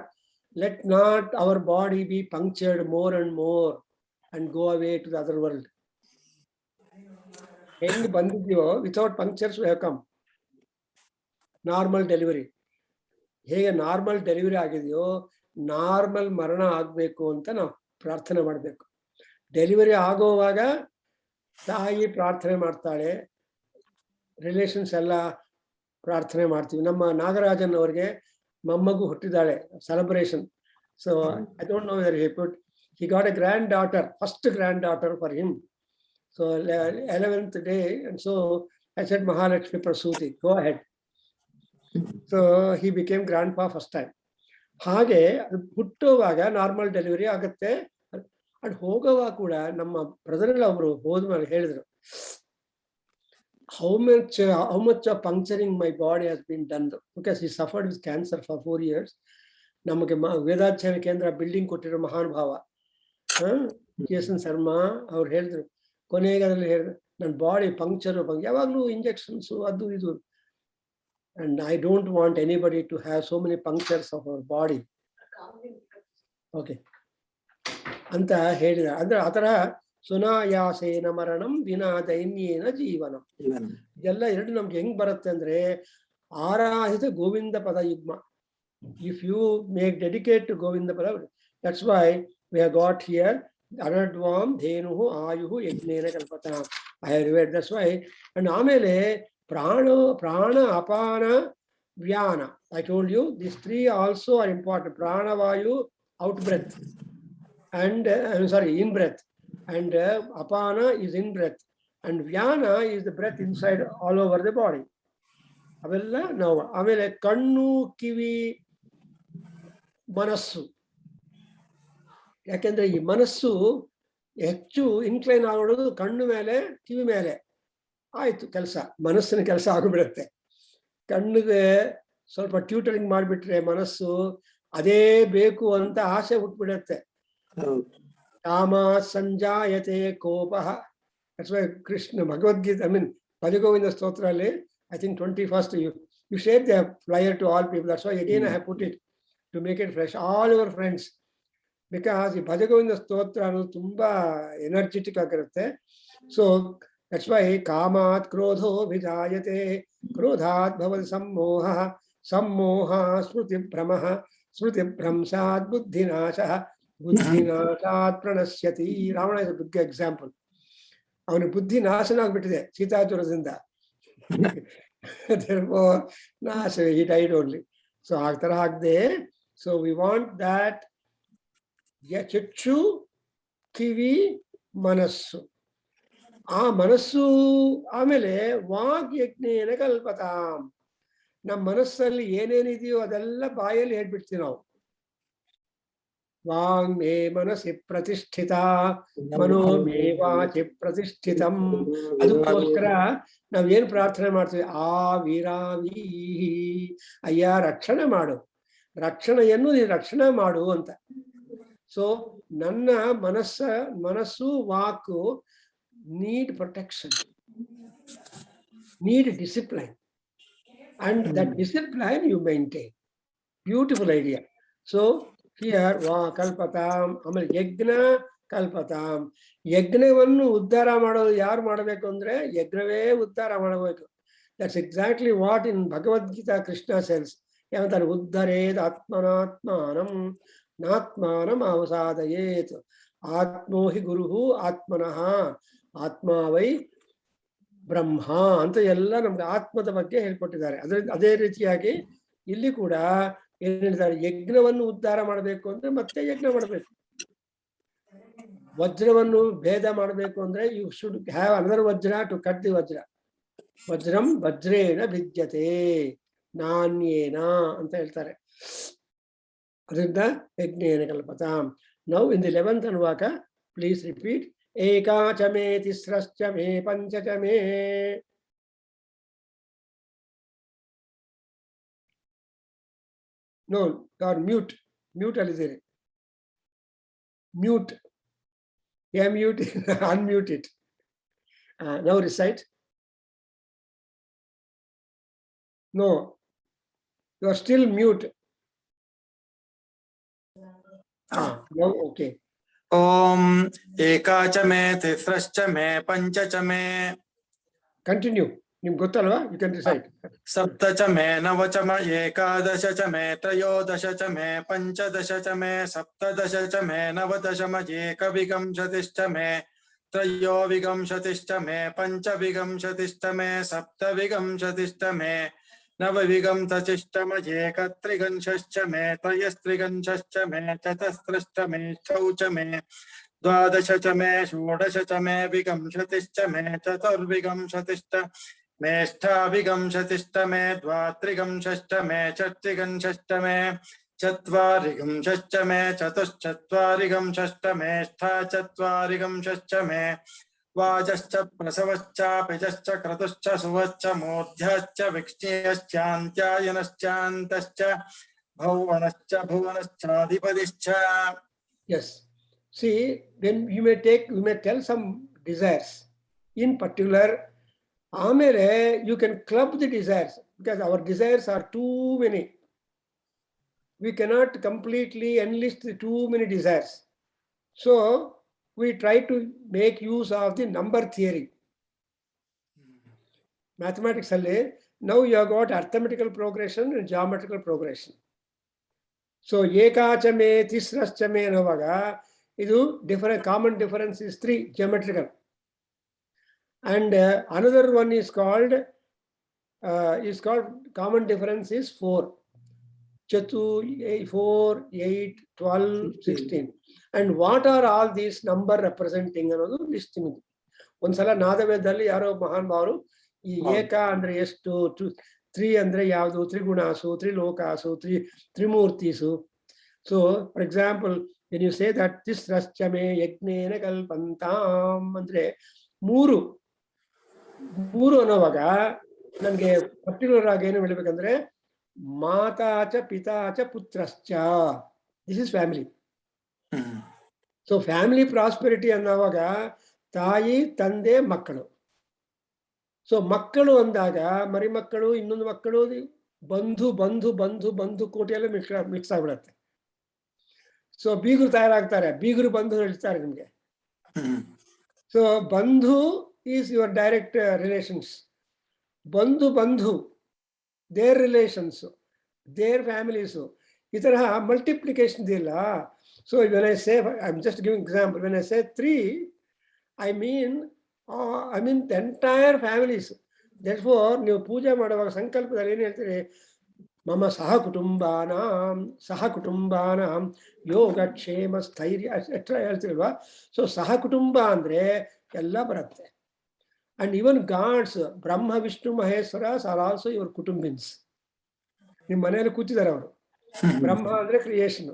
let not our body be punctured more and more and go away to the other world. ಹೆಂಗ್ ಬಂದಿದ್ಯೋ without punctures we have come. Normal delivery ಹೇಗೆ normal delivery ಆಗಿದೆಯೋ normal ಮರಣ ಆಗ್ಬೇಕು ಅಂತ ನಾವು ಪ್ರಾರ್ಥನೆ ಮಾಡಬೇಕು. ಡೆಲಿವರಿ ಆಗೋವಾಗ ತಾಯಿ ಪ್ರಾರ್ಥನೆ ಮಾಡ್ತಾಳೆ, ರಿಲೇಷನ್ಸ್ ಎಲ್ಲ ಪ್ರಾರ್ಥನೆ ಮಾಡ್ತೀವಿ. ನಮ್ಮ ನಾಗರಾಜನ್ ಅವ್ರಿಗೆ ಮೊಮ್ಮಗು ಹುಟ್ಟಿದಾಳೆ, celebration. So I don't know whether he got a granddaughter, first granddaughter for him. So 11th day, and so I said Mahalakshmi Prasuti, go ahead. So he became grandpa first time. ಹಾಗೆ ಹುಟ್ಟುವಾಗ normal delivery ಆಗುತ್ತೆ. And ಹೋಗುವಾಗ ಕೂಡ ನಮ್ಮ brother ಅವರು ಹೋದ್ಮೇಲೆ ಹೇಳಿದ್ರು, how much of puncturing my body has been done, because he suffered with cancer for 4 years. ನಮಗೆ ವೇದಾಧ್ಯಯನ ಕೇಂದ್ರ ಬಿಲ್ಡಿಂಗ್ ಕೊಟ್ಟಿರೋ ಮಹಾನುಭಾವ ಕೇಸನ್ ಶರ್ಮಾ ಅವ್ರು ಹೇಳಿದ್ರು, ಕೊನೆಗೆ ಅದರಲ್ಲಿ ಹೇಳಿದ್ರು, ನನ್ನ ಬಾಡಿ ಪಂಕ್ಚರ್ ಯಾವಾಗಲೂ ಇಂಜೆಕ್ಷನ್ಸು ಅದು ಇದು, and I don't want anybody to have so many punctures of our body. Okay. ಅಂತ ಹೇಳಿದ ಅಂದ್ರೆ ಆ ಥರ ಸುನಾಯಾಸೇನ ಮರಣಂ ವಿನಾ ದೈನ್ಯೇನ ಜೀವನಂ. ಇದೆಲ್ಲ ಎರಡು ನಮ್ಗೆ ಹೆಂಗ್ ಬರುತ್ತೆ ಅಂದ್ರೆ ಆರಾಧಿತ ಗೋವಿಂದ ಪದ ಯುಗ್ಮ. If you make dedicate to Govinda pada, that's why we have got here Anadvam Dhenuhu Ayuhu Yajnena Kalpata. I have read, that's why. And amele prana apana vyana. I told you these three also are important. Prana vayu, out breath, and in breath, and apana is in breath, and vyana is the breath inside all over the body. ಅವೆಲ್ಲ ನಾವು ಆಮೇಲೆ ಕಣ್ಣು ಕಿವಿ ಮನಸ್ಸು. ಯಾಕೆಂದ್ರೆ ಈ ಮನಸ್ಸು ಹೆಚ್ಚು incline ಆಗೋದು ಕಣ್ಣು ಮೇಲೆ ಕಿವಿ ಮೇಲೆ. ಆಯ್ತು, ಕೆಲಸ ಮನಸ್ಸಿನ ಕೆಲಸ ಆಗಿಬಿಡುತ್ತೆ. ಕಣ್ಣಿಗೆ ಸ್ವಲ್ಪ ಟ್ಯೂಟರಿಂಗ್ ಮಾಡಿಬಿಟ್ರೆ ಮನಸ್ಸು ಅದೇ ಬೇಕು ಅಂತ ಆಸೆ ಹುಟ್ಬಿಡುತ್ತೆ. ಕಾಮ ಸಂಜಾಯತೆ ಕೋಪಃ. ಕೃಷ್ಣ ಭಗವದ್ಗೀತೆ ಭಜಗೋವಿಂದ ಸ್ತೋತ್ರ ಅಲ್ಲಿ I think 21st you shared the flyer to all people. That's why again I have put it to make it fresh. All your friends, because ಈ ಭಜಗೋವಿಂದ ಸ್ತೋತ್ರ ಅನ್ನೋದು ತುಂಬಾ ಎನರ್ಜೆಟಿಕ್ ಆಗಿರುತ್ತೆ. ಸೊ that's why ಕಾಮಾತ್ ಕ್ರೋಧೋ ವಿಜಾಯತೆ, ಕ್ರೋಧಾತ್ ಭವತಿ ಸಮ್ಮೋಹ, ಸಮ್ಮೋಹ ಸ್ಮೃತಿ ಭ್ರಮಃ, ಸ್ಮೃತಿ ಭ್ರಂಶಾತ್ ಬುದ್ಧಿನಾಶಃ, ಬುದ್ಧಿನಾಶಾತ್ ಪ್ರಣಶ್ಯತಿ. Ravana is big example. ಅವನ ಬುದ್ಧಿ ನಾಶನ ಆಗ್ಬಿಟ್ಟಿದೆ ಸೀತಾಚುರದಿಂದ. Therefore, he died only. So ಆ ತರ ಆಗದೆ. So we want that ಚಕ್ಷು ಕಿವಿ ಮನಸ್ಸು. ಆ ಮನಸ್ಸು ಆಮೇಲೆ ವಾಗ್ ಯಜ್ಞೇನ ಕಲ್ಪತಾಂ. ನಮ್ಮ ಮನಸ್ಸಲ್ಲಿ ಏನೇನಿದೆಯೋ ಅದೆಲ್ಲ ಬಾಯಲ್ಲಿ ಹೇಳ್ಬಿಡ್ತೀವಿ ನಾವು. ವಾಂಗ್ ಮೇ ಮನಸ್ಸಿ ಪ್ರತಿಷ್ಠಿತ, ಮನೋ ಮೇ ವಾಚಿ ಪ್ರತಿಷ್ಠಿತಂ. ಅದಕ್ಕೋಸ್ಕರ ನಾವೇನ್ ಪ್ರಾರ್ಥನೆ ಮಾಡ್ತೀವಿ? ಆ ವೀರಾವೀ, ಅಯ್ಯ ರಕ್ಷಣೆ ಮಾಡು, ರಕ್ಷಣೆಯನ್ನು ನೀನು ರಕ್ಷಣೆ ಮಾಡು ಅಂತ. ಸೊ ನನ್ನ ಮನಸ್ಸು ವಾಕು need protection, need discipline, and that discipline you maintain. Beautiful idea. So here va kalpatam, ಆಮೇಲೆ ಯಜ್ಞ ಕಲ್ಪತಾಂ. ಯಜ್ಞವನ್ನು ಉದ್ಧಾರ ಮಾಡೋದು ಯಾರು ಮಾಡಬೇಕು ಅಂದ್ರೆ ಯಜ್ಞವೇ ಉದ್ಧಾರ ಮಾಡಬೇಕು. That's exactly what in Bhagavad Gita Krishna cells. ಏನಂತಾರೆ? ಉದ್ಧರೇದ್ ಆತ್ಮನಾತ್ಮಾನಂ ನಾತ್ಮಾನಂ ಅವಸಾದಯೇತ್. ಆತ್ಮೋ ಹಿ ಗುರುಹು ಆತ್ಮನಃ ಆತ್ಮ ವೈ ಬ್ರಹ್ಮ ಅಂತ ಎಲ್ಲ ನಮ್ಗೆ ಆತ್ಮದ ಬಗ್ಗೆ ಹೇಳ್ಕೊಟ್ಟಿದ್ದಾರೆ. ಅದೇ ರೀತಿಯಾಗಿ ಇಲ್ಲಿ ಕೂಡ ಏನ್ ಹೇಳಿದ್ದಾರೆ? ಯಜ್ಞವನ್ನು ಉದ್ಧಾರ ಮಾಡಬೇಕು ಅಂದ್ರೆ ಮತ್ತೆ ಯಜ್ಞ ಮಾಡಬೇಕು. ವಜ್ರವನ್ನು ಭೇದ ಮಾಡಬೇಕು ಅಂದ್ರೆ you should have another vajra to cut the vajra. ವಜ್ರಂ ವಜ್ರೇಣ ಭಿದ್ಯತೆ ನಾಣ್ಯೇನ ಅಂತ ಹೇಳ್ತಾರೆ. ಅದರಿಂದ ಯಜ್ಞೇನ ಕಲ್ಪತಾಂ. Now in the 11th anuvaka please repeat. ಏಕಾಚ ಮೇ ತಿಸ್ರಶ್ಚ ಮೇ ಪಂಚಚ ಮೇ. No, God, mute ಅಲ್ಲಿದ್ದೀರಿ. Mute. Yeah, mute. Unmute it. Now recite. No, you are still mute. Now okay. Om ekacha me tisrascha me panchacha me. Continue. ನಿಮ್ಗೆ ಗೊತ್ತಲ್ವಾ? You can recite. ಸಪ್ತಚ May ನವಚ May ಏಕಾದಶ ಚ ಮೇ ತ್ರಯೋದಶ ಚ ಮೇ ಪಂಚದಶ ಚ ಮೇ ಸಪ್ತದಶ ಚ ಮೇ ನವದಶ ಮ ಏಕವಿಂಶತಿಶ್ಚ ಮೇ ತ್ರಯೋವಿಂಶತಿಶ್ಚ ಮೇ ಪಂಚವಿಂಶತಿಶ್ಚ ಮೇ ಸಪ್ತವಿಂಶತಿಶ್ಚ ಮೇ ನವವಿಂಶತಿಶ್ಚ ಮ ಏಕತ್ರಿಂಶಶ್ಚ ಮೇ ತ್ರಯಸ್ತ್ರಿಂಶಶ್ಚ ಮೇ ಚತಸ್ರಶ್ಚ ಮೇ ಚೌಚ ಮೇ ದ್ವಾದಶ ಚ ಮೇ ಷೋಡಶ ಚ May ವಿಂಶತಿಶ್ಚ May ಚತುರ್ವಿಂಶತಿಶ್ಚ ಮೇಷ್ಠಾವಿಂಶತಿಶ್ಚ May ದ್ವಾತ್ರಿಂಶಶ್ಚ May ಚತುರ್ವಿಂಶಶ್ಚ May ಚತ್ವಾರಿಂಶಶ್ಚ May ಚತುಶ್ಚತ್ವಾರಿಂಶಶ್ಚ ಮೇಷ್ಠಾಚತ್ವಾರಿಂಶಶ್ಚ May ವಾಜಶ್ಚ ಪ್ರಸವಶ್ಚ ಪಿಜಶ್ಚ ಕ್ರತುಶ್ಚ ಸುವಶ್ಚ ಮೂರ್ಧ್ಯಾಶ್ಚ ವಿಕ್ಷ್ಣೀಯಶ್ಚಾಂತ್ಯಾಯನಶ್ಚಾಂತಶ್ಚ ಭುವನಶ್ಚ ಭುವನಶ್ಚಾಧಿಪತಿಶ್ಚ. Yes. See, when you may tell some desires in particular, ಆಮೇಲೆ you can club the desires because our desires are too many. We cannot completely enlist the too many desires. So we try to make use of the number theory. Mathematics alli, now you have got arithmetical progression and geometrical progression. So ekachame tisraschame ಅನ್ನುವಾಗ ಇದು different common difference is 3 geometrical. And another one is called common difference is 4. Chatu 4, 8, 12, 16. And what are all these number representing ಅನ್ನೋದು listing ಇದೆ. ಒಂದ್ಸಲ ನಾದವೇದದಲ್ಲಿ ಯಾರೋ ಮಹಾನ್ ಭಾವರು ಈ ಏಕ ಅಂದ್ರೆ ಎಷ್ಟು, 3 ಅಂದ್ರೆ ಯಾವುದು, ತ್ರಿಗುಣಾಸು, ತ್ರಿಲೋಕಾಸು, ತ್ರಿಮೂರ್ತಿಸು. So for example, when you say that this raschame ಯಜ್ಞೇನ ಕಲ್ಪಂತಾಂ ಅಂದ್ರೆ ಮೂರು ಅನ್ನೋವಾಗ ನನಗೆ ಪರ್ಟಿಕ್ಯುಲರ್ ಆಗಿ ಏನು ಹೇಳ್ಬೇಕಂದ್ರೆ ಮಾತಾಚ ಪಿತಾಚ ಪುತ್ರಶ್ಚ, this is family. So family prosperity ಅನ್ನೋವಾಗ ತಾಯಿ ತಂದೆ ಮಕ್ಕಳು. ಸೊ ಮಕ್ಕಳು ಅಂದಾಗ ಮರಿ ಮಕ್ಕಳು, ಇನ್ನೊಂದು ಮಕ್ಕಳು, ಬಂಧು ಬಂಧು ಬಂಧು ಬಂಧು ಕೋಟಿಯಲ್ಲೇ ಮಿಕ್ಸ್ ಆಗ್ಬಿಡತ್ತೆ. ಸೊ ಬೀಗರು ತಯಾರಾಗ್ತಾರೆ, ಬೀಗರು ಬಂಧು ಹೇಳ್ತಾರೆ ನಿಮ್ಗೆ. ಸೊ ಬಂಧು is your direct relations. Bandhu, their relations, their families. This is multiplication. So when I say, I'm just giving example, when I say 3, I mean the entire families. Therefore, ನೀವು ಪೂಜೆ ಮಾಡುವಾಗ ಸಂಕಲ್ಪದಲ್ಲಿ ಏನು ಹೇಳ್ತೀರಿ? ಮಮ ಸಹ ಕುಟುಂಬಾನಾಂ ಯೋಗಕ್ಷೇಮ ಸ್ಥೈರ್ಯ ಎಟ್ರಾ ಹೇಳ್ತಿಲ್ವಾ? ಸೊ ಸಹ ಕುಟುಂಬ ಅಂದ್ರೆ ಎಲ್ಲ ಬರುತ್ತೆ. And even gods, Brahma, Vishnu, Maheshwaras are also your kutumbins. ನಿಮ್ಮ ಮನೆಯಲ್ಲಿ ಕೂತಿದ್ದಾರೆ ಅವರು. ಬ್ರಹ್ಮ ಅಂದ್ರೆ ಕ್ರಿಯೇಷನ್,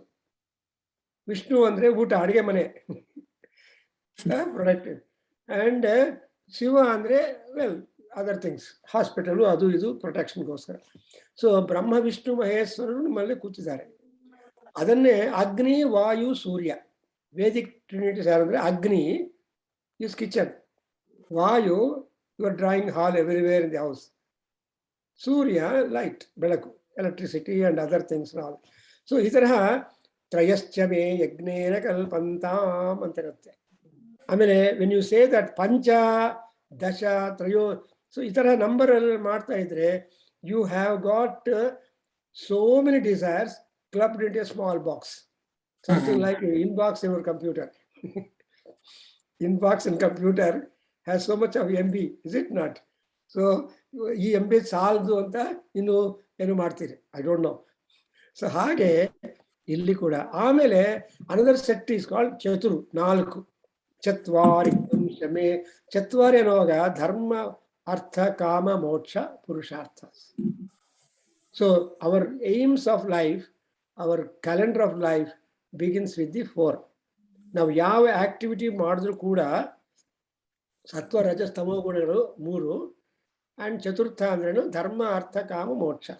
ವಿಷ್ಣು ಅಂದ್ರೆ ಊಟ, ಅಡಿಗೆ ಮನೆ, ಪ್ರೊಡಕ್ಟಿವ್, ಅಂಡ್ ಶಿವ ಅಂದ್ರೆ ವೆಲ್ ಅದರ್ ಥಿಂಗ್ಸ್, ಹಾಸ್ಪಿಟಲ್, ಅದು ಇದು ಪ್ರೊಟೆಕ್ಷನ್ಗೋಸ್ಕರ. ಸೊ ಬ್ರಹ್ಮ ವಿಷ್ಣು ಮಹೇಶ್ವರರು ನಿಮ್ಮಲ್ಲಿ ಕೂತಿದ್ದಾರೆ. ಅದನ್ನೇ ಅಗ್ನಿ ವಾಯು ಸೂರ್ಯ, ವೇದಿಕ್ ಟ್ರಿನಿಟೀಸ್ ಯಾರಂದ್ರೆ ಅಗ್ನಿ is kitchen, Vayu, you are drawing hall everywhere in the house. Surya, light, belaku, electricity and other things and all. So, idaraha trayaschame yagnena kalpantam antarutte. I mean, when you say that pancha, dasha, trayo, so idaraha number ಮಾಡ್ತಾ ಇದ್ರೆ, you have got so many desires clubbed into a small box. Something like inbox in your computer. Inbox in computer has so much of MB, is it not? So ಈ MB ಸಾಲದು ಅಂತ ಇನ್ನು ಏನು ಮಾಡ್ತೀರಿ, I don't no. So ಹಾಗೆ ಇಲ್ಲಿ ಕೂಡ ಆಮೇಲೆ ಅನದರ್ ಸೆಟ್ ಈಸ್ ಕಾಲ್ಡ್ ಚತುರು, 4. ಚತ್ವಾರಿ ಶಮೆ, ಚತ್ವಾರಿ ಅನ್ನುವಾಗ ಧರ್ಮ ಅರ್ಥ ಕಾಮ ಮೋಕ್ಷ ಪುರುಷಾರ್ಥ. So our aims of life, our calendar of life begins with the 4. ನಾವು ಯಾವ ಆಕ್ಟಿವಿಟಿ ಮಾಡಿದ್ರು ಕೂಡ ಸತ್ವ ರಜಸ್ ತಮೋ ಗುಣಗಳು 3, ಅಂಡ್ ಚತುರ್ಥ ಅಂದ್ರೇನು ಧರ್ಮ ಅರ್ಥ ಕಾಮ ಮೋಕ್ಷ.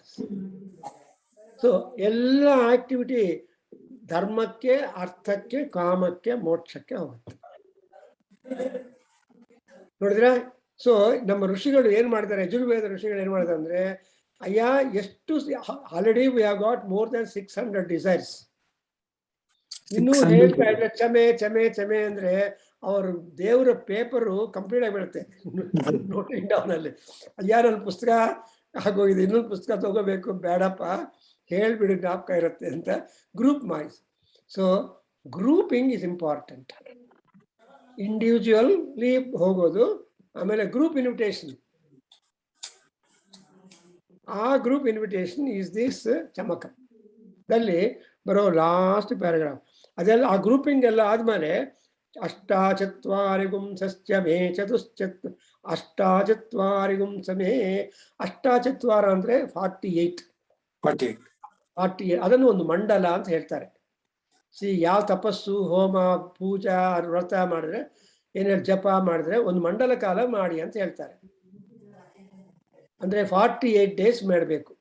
ಸೊ ಎಲ್ಲ ಆಕ್ಟಿವಿಟಿ ಧರ್ಮಕ್ಕೆ, ಅರ್ಥಕ್ಕೆ, ಕಾಮಕ್ಕೆ, ಮೋಕ್ಷಕ್ಕೆ ಹೋಗುತ್ತೆ. ನೋಡಿದ್ರ? ಸೊ ನಮ್ಮ ಋಷಿಗಳು ಏನ್ ಮಾಡ್ತಾರೆ, ಯಜುರ್ವೇದ ಋಷಿಗಳು ಏನ್ ಮಾಡ್ತಾರೆ ಅಂದ್ರೆ, ಅಯ್ಯ ಎಷ್ಟು already we have got more than 600 desires. ಇನ್ನು ಹೇಳ್ತಾ ಇದ್ರೆ ಚಮೆ ಚಮೆ ಚಮೆ ಅಂದ್ರೆ ಅವ್ರ ದೇವರ ಪೇಪರು ಕಂಪ್ಲೀಟ್ ಆಗಿಬಿಡುತ್ತೆ ನೋಟಿಂಗ್ ಡೌನ್ ಅಲ್ಲಿ. ಅಯ್ಯ ನನ್ನ ಪುಸ್ತಕ ಆಗೋಗಿದೆ, ಇನ್ನೊಂದು ಪುಸ್ತಕ ತಗೋಬೇಕು, ಬೇಡಪ್ಪ ಹೇಳ್ಬಿಡಿ ಜ್ಞಾಪಕ ಇರುತ್ತೆ ಅಂತ ಗ್ರೂಪ್ ಮಾಡಿ. So grouping is important. Individually ಹೋಗೋದು, ಆಮೇಲೆ ಗ್ರೂಪ್ ಇನ್ವಿಟೇಷನ್. ಆ ಗ್ರೂಪ್ ಇನ್ವಿಟೇಷನ್ ಈಸ್ ದಿಸ್ ಚಮಕ ದಲ್ಲಿ ಬರೋ ಲಾಸ್ಟ್ ಪ್ಯಾರಾಗ್ರಾಫ್. ಅದೆಲ್ಲ ಆ ಗ್ರೂಪಿಂಗ್ ಎಲ್ಲ ಆದ್ಮೇಲೆ ಅಷ್ಟಾಚತ್ವಾರಿಗುಂ ಸಸ್ಯಮೇ ಅಷ್ಟಾಚತ್ವಾರಿಗುಂ ಸಮೇ. ಅಷ್ಟಾಚತ್ವಾರ ಅಂದ್ರೆ 48. ಅದನ್ನು ಒಂದು ಮಂಡಲ ಅಂತ ಹೇಳ್ತಾರೆ. ಯಾವ ತಪಸ್ಸು, ಹೋಮ, ಪೂಜಾ, ವ್ರತ ಮಾಡಿದ್ರೆ, ಏನೇನು ಜಪ ಮಾಡಿದ್ರೆ ಒಂದು ಮಂಡಲ ಕಾಲ ಮಾಡಿ ಅಂತ ಹೇಳ್ತಾರೆ. ಅಂದ್ರೆ 48 days ಮಾಡಬೇಕು.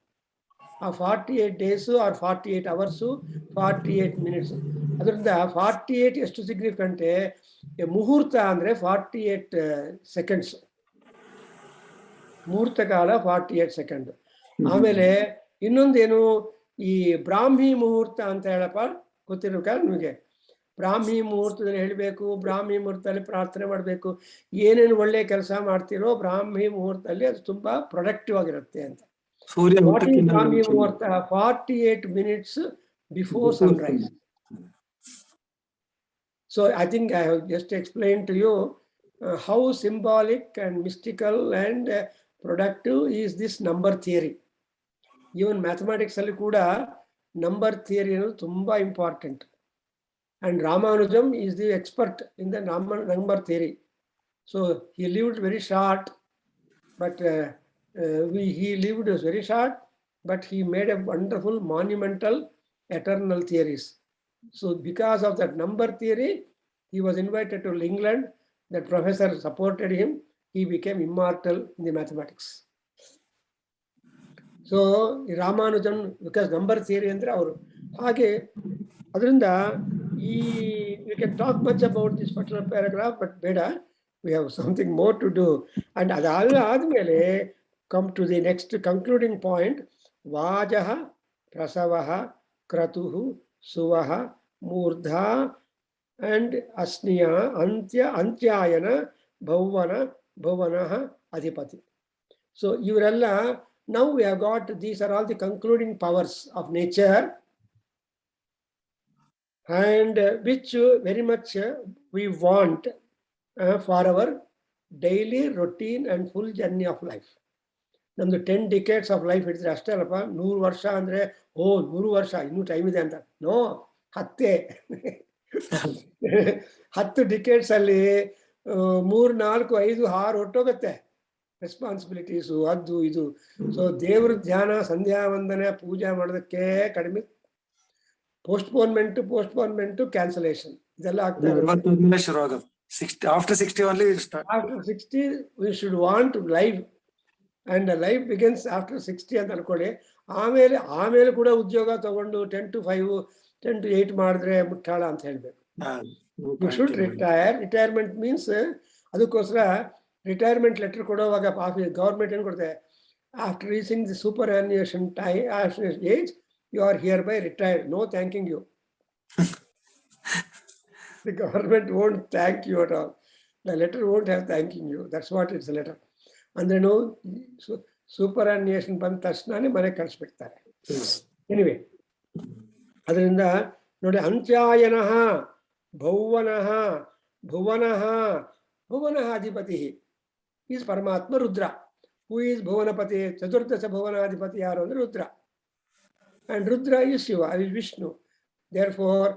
ಆ 48 days or 48 hours 48 minutes. ಅದರಿಂದ 48 ಎಷ್ಟು ಸಿಗ್ನಿಫಿಕೆಂಟ್, ಮುಹೂರ್ತ ಅಂದ್ರೆ 48 seconds, ಮುಹೂರ್ತ ಕಾಲ 48 ಸೆಕೆಂಡ್. ಆಮೇಲೆ ಇನ್ನೊಂದೇನು, ಈ ಬ್ರಾಹ್ಮಿ ಮುಹೂರ್ತ ಅಂತ ಹೇಳಪ್ಪ, ಗೊತ್ತಿರ್ಬೇಕ ನಿಮಗೆ? ಬ್ರಾಹ್ಮಿ ಮುಹೂರ್ತದಲ್ಲಿ ಹೇಳಬೇಕು, ಬ್ರಾಹ್ಮಿ ಮುಹೂರ್ತದಲ್ಲಿ ಪ್ರಾರ್ಥನೆ ಮಾಡಬೇಕು, ಏನೇನು ಒಳ್ಳೆ ಕೆಲಸ ಮಾಡ್ತಿರೋ ಬ್ರಾಹ್ಮಿ ಮುಹೂರ್ತದಲ್ಲಿ ಅದು ತುಂಬಾ ಪ್ರೊಡಕ್ಟಿವ್ ಆಗಿರುತ್ತೆ ಅಂತ. ಬ್ರಾಹ್ಮಿ ಮುಹೂರ್ತ 48 minutes before sunrise. So I think I have just explained to you how symbolic and mystical and productive is this number theory. Even mathematics alli kuda number theory is tumba important, and Ramanujam is the expert in the number theory. So he lived very short, but he lived very short, but he made a wonderful monumental eternal theories. So because of that number theory, he was invited to England. That professor supported him. He became immortal in the mathematics. So Ramanujan, because number theory andre avaru hage, adrinda we can talk much about this particular paragraph, but beda, we have something more to do. And admele come to the next concluding point. Vajaha, prasavaha, kratuhu, suvaha, murdha and asniya, antyayana, bhavana, adhipati. So ivrella, now we have got, these are all the concluding powers of nature, and which very much we want for our daily routine and full journey of life. ನಮ್ದು 10 decades of life ಇದ್ರೆ ಅಷ್ಟೇ ಅಲ್ಲಪ್ಪ. 100 ವರ್ಷ ಅಂದ್ರೆ 100 ವರ್ಷ ಇನ್ನೂ time ಇದೆ ಅಂತ. ನೋ, 10 ಡಿಕೇಡ್ಸ್ ಅಲ್ಲಿ 3, 4, 5, 6 ಹೊಟ್ಟೋಗತ್ತೆ ರೆಸ್ಪಾನ್ಸಿಬಿಲಿಟೀಸು, ಅದು ಇದು. ಸೊ ದೇವ್ರ ಧ್ಯಾನ, ಸಂಧ್ಯಾ ವಂದನೆ, ಪೂಜೆ ಮಾಡೋದಕ್ಕೆ ಕಡಿಮೆ, ಪೋಸ್ಟ್ಪೋನ್ಮೆಂಟ್, ಕ್ಯಾನ್ಸಲೇಷನ್, ಇದೆಲ್ಲ ಆಗ್ತಾ ಇದೆ. After 60 only it start. After 60 we should want life, and life begins after 60 ಅಂತ ಅನ್ಕೊಳ್ಳಿ. ಆಮೇಲೆ ಕೂಡ ಉದ್ಯೋಗ ತಗೊಂಡು 10 to 5, 10 to 8 ಮಾಡಿದ್ರೆ ಮುಟ್ಟಾಳ ಅಂತ ಹೇಳ್ಬೇಕು. You should retire. Retirement means, ಅದಕ್ಕೋಸ್ಕರ ರಿಟೈರ್ಮೆಂಟ್ ಲೆಟರ್ ಕೊಡುವಾಗ ಗವರ್ಮೆಂಟ್ ಏನು ಕೊಡುತ್ತೆ, after reaching the superannuation time age you are hereby retired. No thanking you. The government won't thank you at all. The letter won't have thanking you. That's what it's a letter. ಅಂದ್ರೆ ಸೂಪರ್ಯಾನ್ಯುಯೇಷನ್ ಬಂದ ತಕ್ಷಣ ಮನೆ ಕಳಿಸ್ಬಿಡ್ತಾರೆ. Anyway, ಅದರಿಂದ ನೋಡಿ, ಅಂತ್ಯಾಯನಃ, ಭೌವನಃ, ಭುವನಃ ಅಧಿಪತಿ is ಪರಮಾತ್ಮ Rudra. Who is ಭುವನಪತಿ? ಚತುರ್ದಶ ಭುವನಾಧಿಪತಿ ಯಾರು ಅಂದ್ರೆ Rudra. And Rudra is Shiva, is Vishnu. Therefore,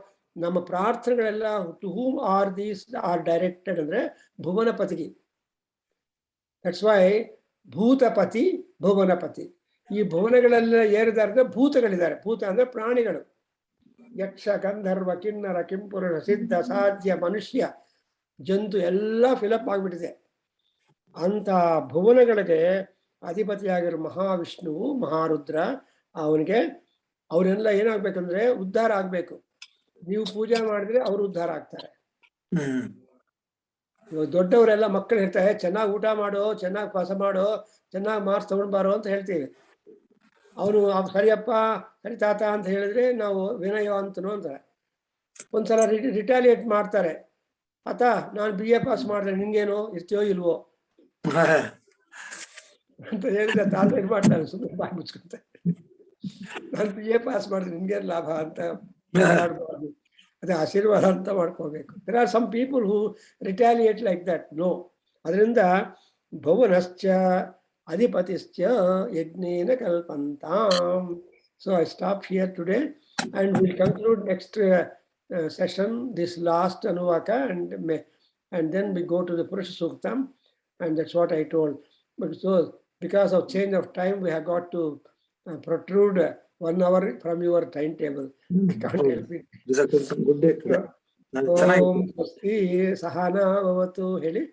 ನಮ್ಮ ಪ್ರಾರ್ಥನೆಗಳೆಲ್ಲ to whom are these are directed ಅಂದ್ರೆ ಭುವನಪತಿಗೆ. That's why ಭೂತಪತಿ, ಭುವನಪತಿ. ಈ ಭುವನಗಳೆಲ್ಲ ಏರಿದಾರೆ ಭೂತಗಳಿದ್ದಾರೆ. ಭೂತ ಅಂದ್ರೆ ಪ್ರಾಣಿಗಳು. ಯಕ್ಷ, ಗಂಧರ್ವ, ಕಿನ್ನರ, ಕಿಂಪುರುಷ, ಸಿದ್ಧ, ಸಾಧ್ಯ, ಮನುಷ್ಯ, ಜಂತು ಎಲ್ಲ ಫಿಲಪ್ ಆಗಿಬಿಟ್ಟಿದೆ. ಅಂತ ಭುವನಗಳಿಗೆ ಅಧಿಪತಿಯಾಗಿರೋ ಮಹಾವಿಷ್ಣು, ಮಹಾರುದ್ರ, ಅವರೆಲ್ಲ ಏನಾಗ್ಬೇಕಂದ್ರೆ ಉದ್ಧಾರ ಆಗ್ಬೇಕು. ನೀವು ಪೂಜೆ ಮಾಡಿದ್ರೆ ಅವರು ಉದ್ಧಾರ ಆಗ್ತಾರೆ. ದೊಡ್ಡವರೆಲ್ಲ ಮಕ್ಕಳು ಹೇಳ್ತಾರೆ, ಚೆನ್ನಾಗಿ ಊಟ ಮಾಡೋ, ಚೆನ್ನಾಗಿ ವಾಸ ಮಾಡೋ, ಚೆನ್ನಾಗಿ ಮಾರ್ಕ್ಸ್ ತಗೊಂಡ್ಬಾರೋ ಅಂತ ಹೇಳ್ತೀವಿ. ಅವನು ಸರಿಯಪ್ಪ, ಸರಿ ತಾತ ಅಂತ ಹೇಳಿದ್ರೆ ನಾವು ವಿನಯವಂತನು ಅಂತಾರೆ. ಒಂದ್ಸಲ ರಿಟಾಲಿಯೇಟ್ ಮಾಡ್ತಾರೆ, ಆತ ನಾನು BA ಪಾಸ್ ಮಾಡಿದ್ರೆ ನಿನ್ಗೇನು ಇರ್ತೀಯೋ ಇಲ್ವೋ ಅಂತ ಹೇಳಿದ್ರೆ ತಾತ ಏನ್ ಮಾಡ್ತಾರೆ, ಸುಮ್ಮನೆ ಬಾಯಿ ಮುಚ್ಕೊಂತಾರೆ. ನಾನು BA ಪಾಸ್ ಮಾಡಿದ್ರೆ ನಿನ್ಗೆ ಲಾಭ ಅಂತ ಮಾತಾಡ್ಬಾರ್ದು, ಅದೇ ಆಶೀರ್ವಾದ ಅಂತ ಮಾಡ್ಕೋಬೇಕು. There are some people who retaliate like that. No. ಅದರಿಂದ ಭುವನಶ್ಚ ಅಧಿಪತಿಶ್ಚ ಯಜ್ಞೇನ ಕಲ್ಪಂತಾಂ. So I stop here today and we'll conclude next session, this last Anuvaka, and then we go to the Purusha Suktam, and that's what I told. But so because of change of time, we have got to protrude 1 hour from your timetable. I can't help it. This is a good day today. Om Swasti Sahana Bhavatu heli.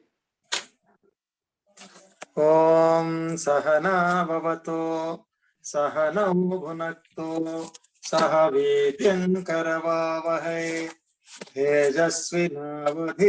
Om Sahana Bhavatu. सहनौ भुनक्तु सह वीर्यं करवावहै तेजस्विनावधि